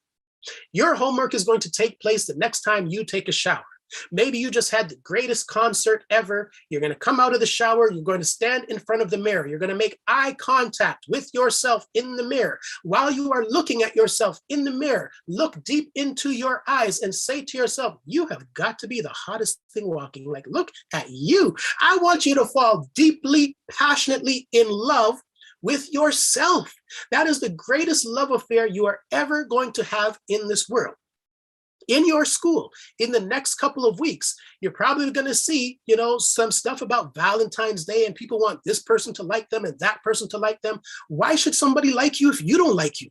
Your homework is going to take place the next time you take a shower. Maybe you just had the greatest concert ever. You're going to come out of the shower. You're going to stand in front of the mirror. You're going to make eye contact with yourself in the mirror. While you are looking at yourself in the mirror, look deep into your eyes and say to yourself, you have got to be the hottest thing walking. Like, look at you. I want you to fall deeply, passionately in love with yourself. That is the greatest love affair you are ever going to have in this world. In your school, in the next couple of weeks, you're probably going to see, some stuff about Valentine's Day, and people want this person to like them and that person to like them. Why should somebody like you if you don't like you?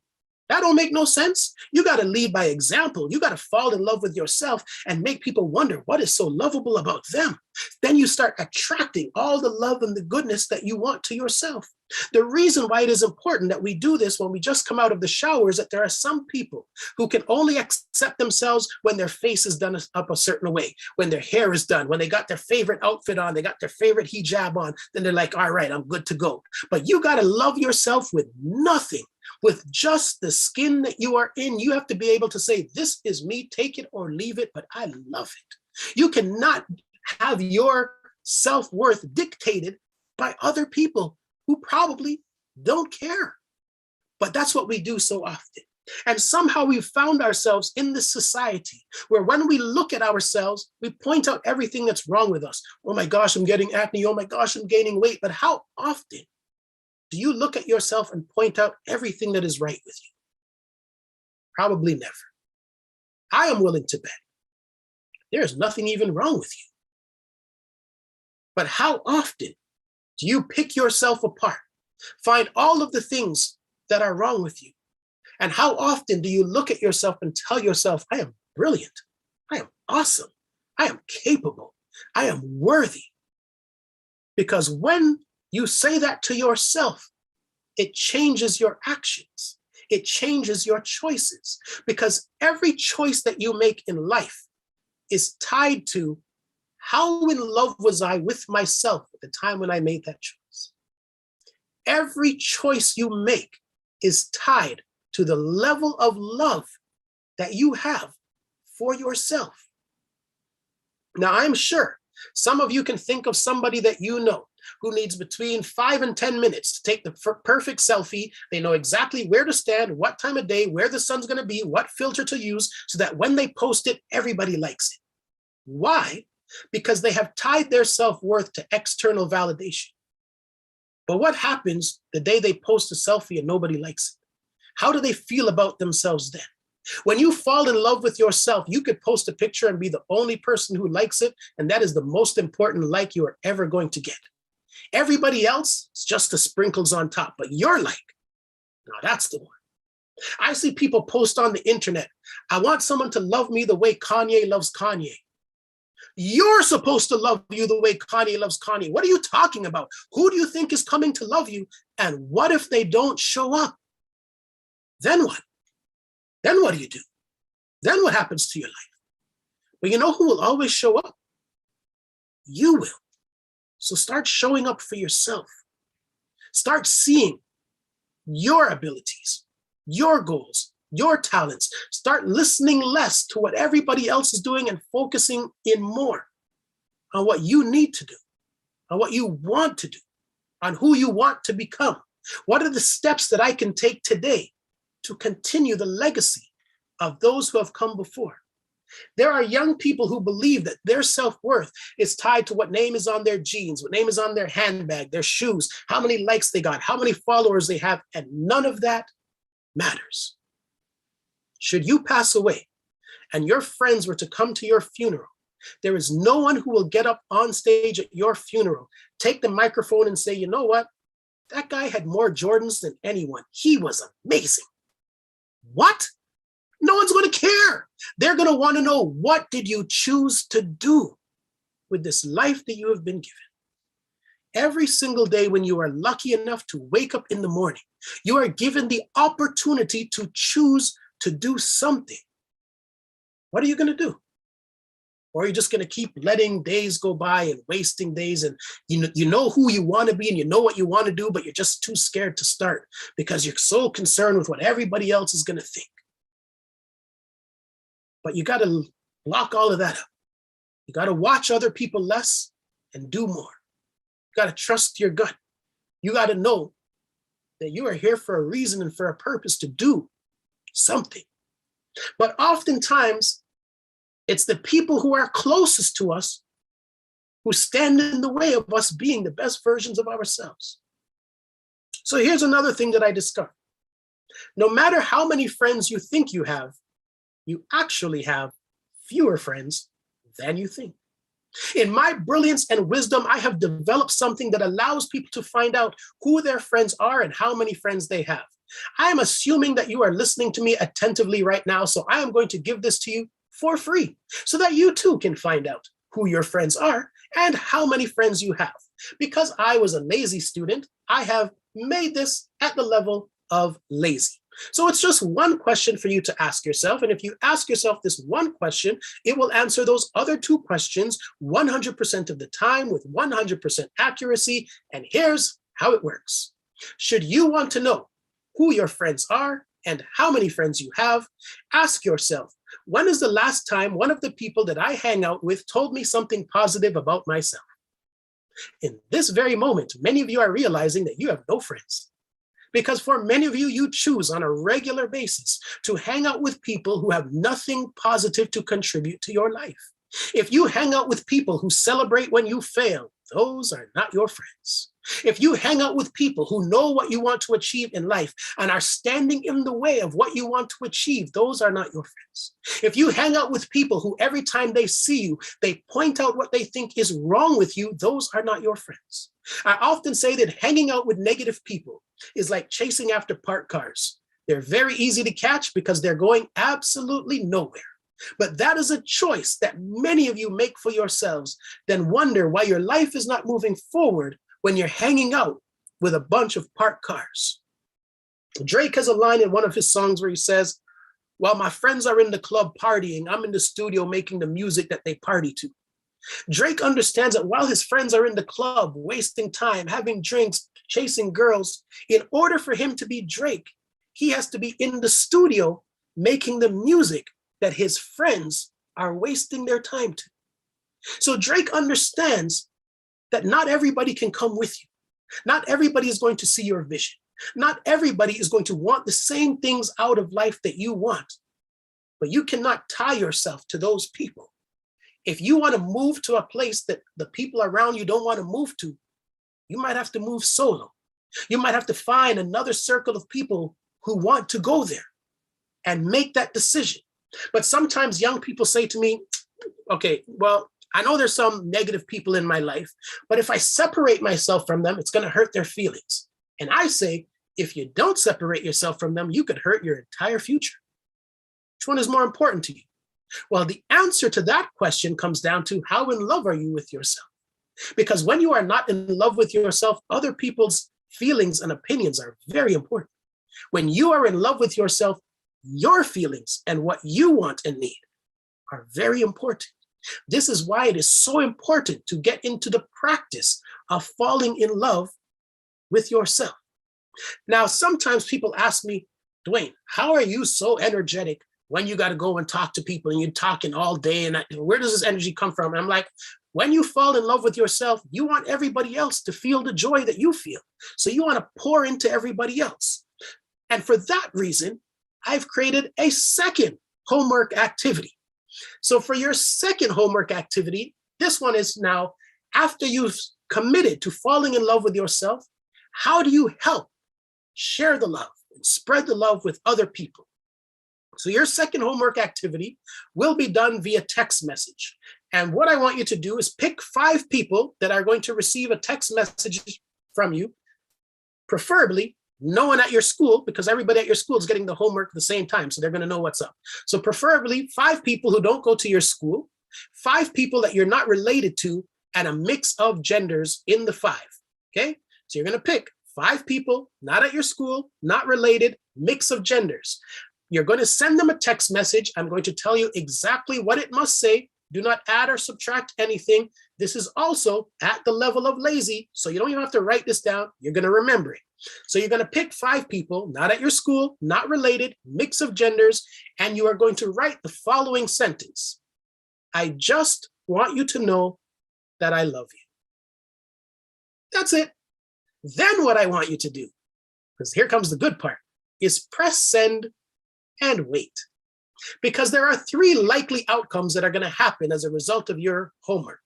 That don't make no sense. You got to lead by example. You got to fall in love with yourself and make people wonder what is so lovable about them. Then you start attracting all the love and the goodness that you want to yourself. The reason why it is important that we do this when we just come out of the shower is that there are some people who can only accept themselves when their face is done up a certain way, when their hair is done, when they got their favorite outfit on, they got their favorite hijab on, then they're like, all right, I'm good to go. But you got to love yourself with nothing, with just the skin that you are in. You have to be able to say, this is me, take it or leave it, but I love it. You cannot have your self-worth dictated by other people who probably don't care. But that's what we do so often. And somehow we've found ourselves in this society where when we look at ourselves, we point out everything that's wrong with us. Oh my gosh, I'm getting acne. Oh my gosh, I'm gaining weight. But how often do you look at yourself and point out everything that is right with you? Probably never. I am willing to bet there's nothing even wrong with you. But how often do you pick yourself apart, find all of the things that are wrong with you? And how often do you look at yourself and tell yourself, I am brilliant, I am awesome, I am capable, I am worthy? Because when you say that to yourself, it changes your actions. It changes your choices. Because every choice that you make in life is tied to how in love was I with myself at the time when I made that choice. Every choice you make is tied to the level of love that you have for yourself. Now, I'm sure some of you can think of somebody that you know who needs between 5 and 10 minutes to take the perfect selfie. They know exactly where to stand, what time of day, where the sun's going to be, what filter to use, so that when they post it, everybody likes it. Why? Because they have tied their self-worth to external validation. But what happens the day they post a selfie and nobody likes it? How do they feel about themselves then? When you fall in love with yourself, you could post a picture and be the only person who likes it, and that is the most important like you are ever going to get. Everybody else is just the sprinkles on top, but your like, now that's the one. I see people post on the internet, I want someone to love me the way Kanye loves Kanye. You're supposed to love you the way Kanye loves Kanye. What are you talking about? Who do you think is coming to love you? And what if they don't show up? Then what? Then what do you do? Then what happens to your life? But you know who will always show up? You will. So start showing up for yourself. Start seeing your abilities, your goals, your talents. Start listening less to what everybody else is doing and focusing in more on what you need to do, on what you want to do, on who you want to become. What are the steps that I can take today to continue the legacy of those who have come before? There are young people who believe that their self-worth is tied to what name is on their jeans, what name is on their handbag, their shoes, how many likes they got, how many followers they have, and none of that matters. Should you pass away and your friends were to come to your funeral, there is no one who will get up on stage at your funeral, take the microphone and say, you know what? That guy had more Jordans than anyone. He was amazing. What? No one's going to care. They're going to want to know, what did you choose to do with this life that you have been given? Every single day when you are lucky enough to wake up in the morning, you are given the opportunity to choose to do something. What are you going to do? Or are you just going to keep letting days go by and wasting days, and you know who you want to be and you know what you want to do, but you're just too scared to start because you're so concerned with what everybody else is going to think. But you got to block all of that up. You got to watch other people less and do more. You got to trust your gut. You got to know that you are here for a reason and for a purpose to do something. But oftentimes, it's the people who are closest to us who stand in the way of us being the best versions of ourselves. So here's another thing that I discovered. No matter how many friends you think you have, you actually have fewer friends than you think. In my brilliance and wisdom, I have developed something that allows people to find out who their friends are and how many friends they have. I am assuming that you are listening to me attentively right now, so I am going to give this to you for free so that you too can find out who your friends are and how many friends you have. Because I was a lazy student, I have made this at the level of lazy. So it's just one question for you to ask yourself. And if you ask yourself this one question, it will answer those other two questions 100% of the time with 100% accuracy. And here's how it works. Should you want to know who your friends are and how many friends you have, ask yourself, when is the last time one of the people that I hang out with told me something positive about myself? In this very moment, many of you are realizing that you have no friends. Because for many of you, you choose on a regular basis to hang out with people who have nothing positive to contribute to your life. If you hang out with people who celebrate when you fail, those are not your friends. If you hang out with people who know what you want to achieve in life and are standing in the way of what you want to achieve, those are not your friends. If you hang out with people who every time they see you, they point out what they think is wrong with you, those are not your friends. I often say that hanging out with negative people is like chasing after parked cars. They're very easy to catch because they're going absolutely nowhere. But that is a choice that many of you make for yourselves, then wonder why your life is not moving forward when you're hanging out with a bunch of parked cars. Drake has a line in one of his songs where he says, while my friends are in the club partying, I'm in the studio making the music that they party to. Drake understands that while his friends are in the club, wasting time, having drinks, chasing girls, in order for him to be Drake, he has to be in the studio making the music that his friends are wasting their time to. So Drake understands that not everybody can come with you. Not everybody is going to see your vision. Not everybody is going to want the same things out of life that you want. But you cannot tie yourself to those people. If you want to move to a place that the people around you don't want to move to, you might have to move solo. You might have to find another circle of people who want to go there and make that decision. But sometimes young people say to me, okay, well, I know there's some negative people in my life, but if I separate myself from them, it's going to hurt their feelings. And I say, if you don't separate yourself from them, you could hurt your entire future. Which one is more important to you? Well, the answer to that question comes down to how in love are you with yourself? Because when you are not in love with yourself, other people's feelings and opinions are very important. When you are in love with yourself, your feelings and what you want and need are very important. This is why it is so important to get into the practice of falling in love with yourself. Now, sometimes people ask me, Dwayne, how are you so energetic when you got to go and talk to people and you're talking all day? And where does this energy come from? And I'm like, when you fall in love with yourself, you want everybody else to feel the joy that you feel. So you want to pour into everybody else. And for that reason, I've created a second homework activity. So for your second homework activity, this one is now, after you've committed to falling in love with yourself, how do you help share the love and spread the love with other people? So your second homework activity will be done via text message. And what I want you to do is pick 5 people that are going to receive a text message from you, preferably no one at your school, because everybody at your school is getting the homework at the same time, so they're going to know what's up. So preferably 5 people who don't go to your school, 5 people that you're not related to, and a mix of genders in the 5, okay? So you're going to pick 5 people, not at your school, not related, mix of genders. You're going to send them a text message. I'm going to tell you exactly what it must say. Do not add or subtract anything. This is also at the level of lazy, so you don't even have to write this down. You're going to remember it. So you're going to pick 5 people, not at your school, not related, mix of genders, and you are going to write the following sentence. I just want you to know that I love you. That's it. Then what I want you to do, because here comes the good part, is press send and wait. Because there are 3 likely outcomes that are going to happen as a result of your homework.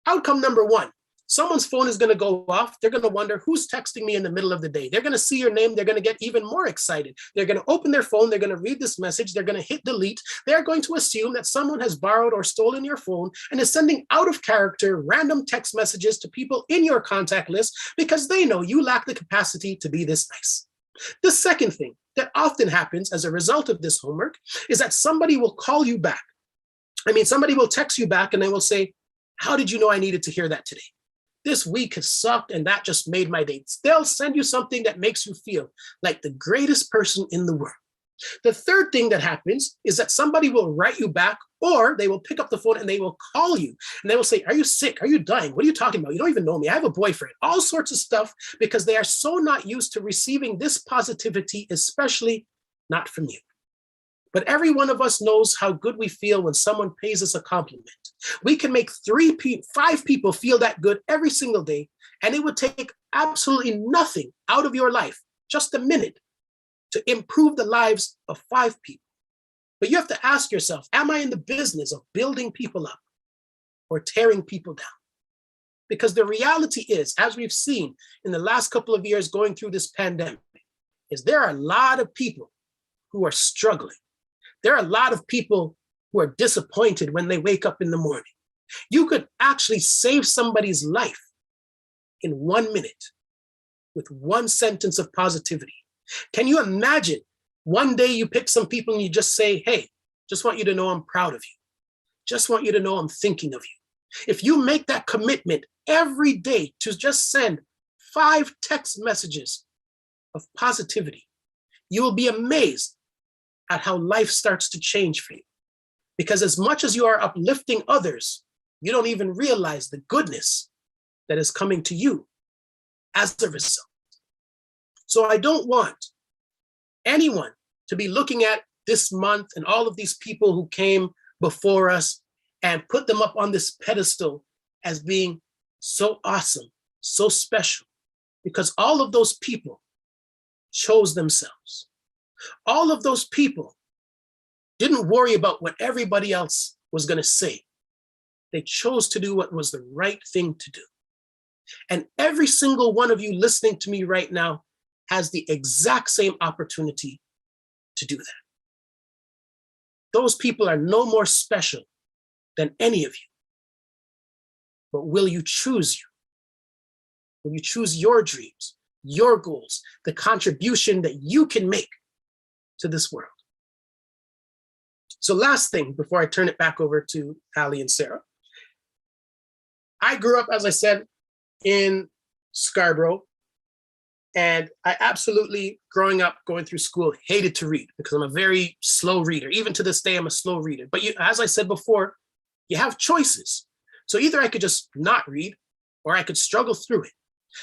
Outcome number 1, someone's phone is going to go off. They're going to wonder who's texting me in the middle of the day. They're going to see your name. They're going to get even more excited. They're going to open their phone. They're going to read this message. They're going to hit delete. They're going to assume that someone has borrowed or stolen your phone and is sending out of character random text messages to people in your contact list because they know you lack the capacity to be this nice. The second thing that often happens as a result of this homework is that somebody will call you back. Somebody will text you back and they will say, How did you know I needed to hear that today? This week has sucked and that just made my day. They'll send you something that makes you feel like the greatest person in the world. The third thing that happens is that somebody will write you back, or they will pick up the phone and they will call you and they will say, are you sick? Are you dying? What are you talking about? You don't even know me. I have a boyfriend. All sorts of stuff, because they are so not used to receiving this positivity, especially not from you. But every one of us knows how good we feel when someone pays us a compliment. We can make 5 people feel that good every single day, and it would take absolutely nothing out of your life, just a minute, to improve the lives of 5 people. But you have to ask yourself, am I in the business of building people up or tearing people down? Because the reality is, as we've seen in the last couple of years going through this pandemic, is there are a lot of people who are struggling. There are a lot of people who are disappointed when they wake up in the morning. You could actually save somebody's life in 1 minute with 1 sentence of positivity. Can you imagine one day you pick some people and you just say, hey, just want you to know I'm proud of you. Just want you to know I'm thinking of you. If you make that commitment every day to just send 5 text messages of positivity, you will be amazed at how life starts to change for you. Because as much as you are uplifting others, you don't even realize the goodness that is coming to you as a result. So I don't want anyone to be looking at this month and all of these people who came before us and put them up on this pedestal as being so awesome, so special, because all of those people chose themselves. All of those people didn't worry about what everybody else was going to say. They chose to do what was the right thing to do. And every single one of you listening to me right now has the exact same opportunity to do that. Those people are no more special than any of you. But will you choose you? Will you choose your dreams, your goals, the contribution that you can make to this world? So last thing before I turn it back over to Ali and Sarah. I grew up, as I said, in Scarborough, and I absolutely, growing up, going through school, hated to read because I'm a very slow reader. Even to this day, I'm a slow reader. But as I said before, you have choices. So either I could just not read or I could struggle through it.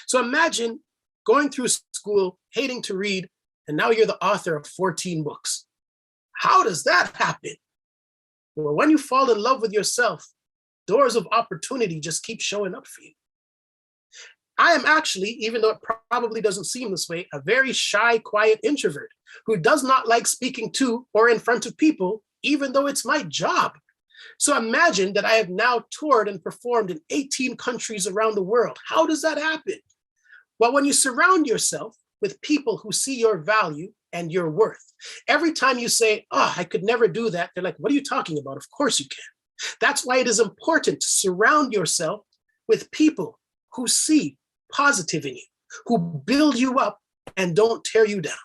So imagine going through school, hating to read, and now you're the author of 14 books. How does that happen? Well, when you fall in love with yourself, doors of opportunity just keep showing up for you. I am actually, even though it probably doesn't seem this way, a very shy, quiet introvert who does not like speaking to or in front of people, even though it's my job. So imagine that I have now toured and performed in 18 countries around the world. How does that happen? Well, when you surround yourself with people who see your value and your worth, every time you say, oh, I could never do that, they're like, what are you talking about? Of course you can. That's why it is important to surround yourself with people who see positive in you, who build you up and don't tear you down.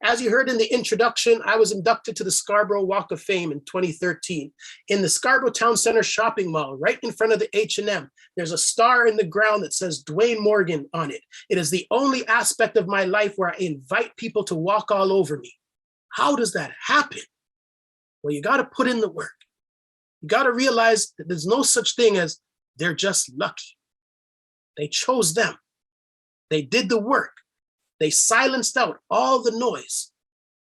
As you heard in the introduction, I was inducted to the Scarborough Walk of Fame in 2013 in the Scarborough Town Center shopping mall, right in front of the H&M. There's a star in the ground that says Dwayne Morgan on it. It is the only aspect of my life where I invite people to walk all over me. How does that happen? Well, you got to put in the work. You got to realize that there's no such thing as they're just lucky. They chose them. They did the work. They silenced out all the noise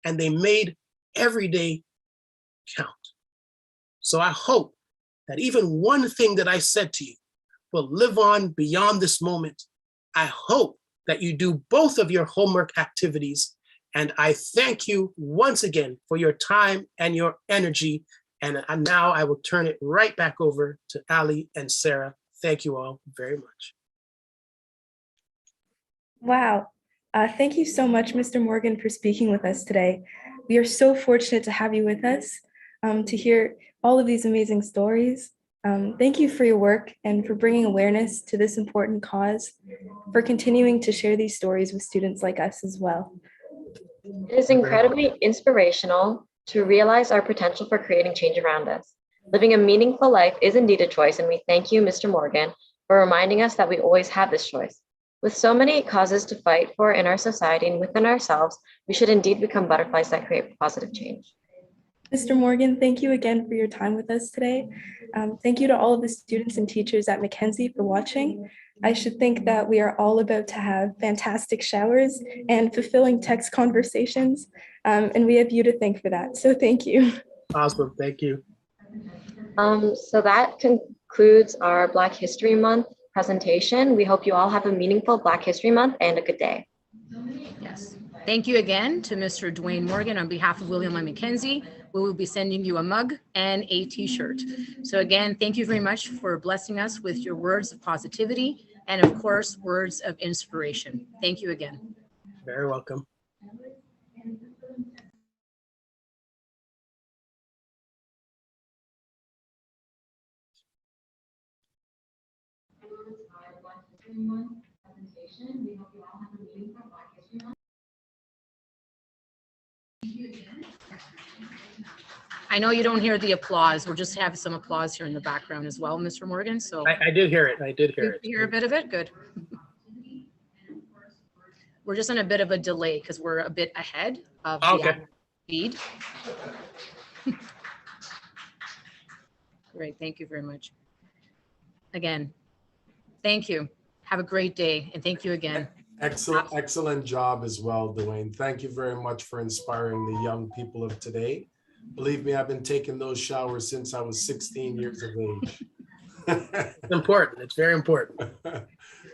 and they made every day count. So I hope that even one thing that I said to you will live on beyond this moment. I hope that you do both of your homework activities. And I thank you once again for your time and your energy. And now I will turn it right back over to Ali and Sarah. Thank you all very much. Wow. Thank you so much, Mr. Morgan, for speaking with us today. We are so fortunate to have you with us to hear all of these amazing stories. Thank you for your work and for bringing awareness to this important cause, for continuing to share these stories with students like us as well. It is incredibly inspirational to realize our potential for creating change around us. Living a meaningful life is indeed a choice, and we thank you, Mr. Morgan, for reminding us that we always have this choice. With so many causes to fight for in our society and within ourselves, we should indeed become butterflies that create positive change. Mr. Morgan, thank you again for your time with us today. Thank you to all of the students and teachers at Mackenzie for watching. I should think that we are all about to have fantastic showers and fulfilling text conversations, and we have you to thank for that. So thank you. Awesome. Thank you. So that concludes our Black History Month presentation. We hope you all have a meaningful Black History Month and a good day. Yes. Thank you again to Mr. Dwayne Morgan on behalf of William Lyon Mackenzie. We will be sending you a mug and a t-shirt. So again, thank you very much for blessing us with your words of positivity and of course, words of inspiration. Thank you again. Very welcome. I know you don't hear the applause. We'll just have some applause here in the background as well, Mr. Morgan. So I did hear it. I did hear you it. hear a bit of it? Good. We're just on a bit of a delay because we're a bit ahead of the Okay. actual feed. Great. Thank you very much. Again, thank you. Have a great day. And thank you again. Excellent job as well, Dwayne. Thank you very much for inspiring the young people of today. Believe me, I've been taking those showers since I was 16 years of age. It's important. It's very important.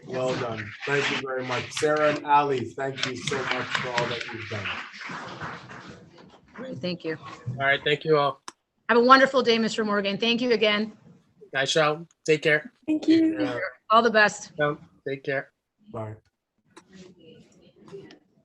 Well done. Thank you very much. Sarah and Ali, thank you so much for all that you've done. Great. Thank you. All right. Thank you all. Have a wonderful day, Mr. Morgan. Thank you again. I shall. Take care. Thank you. Yeah, All the best. Take care. bye.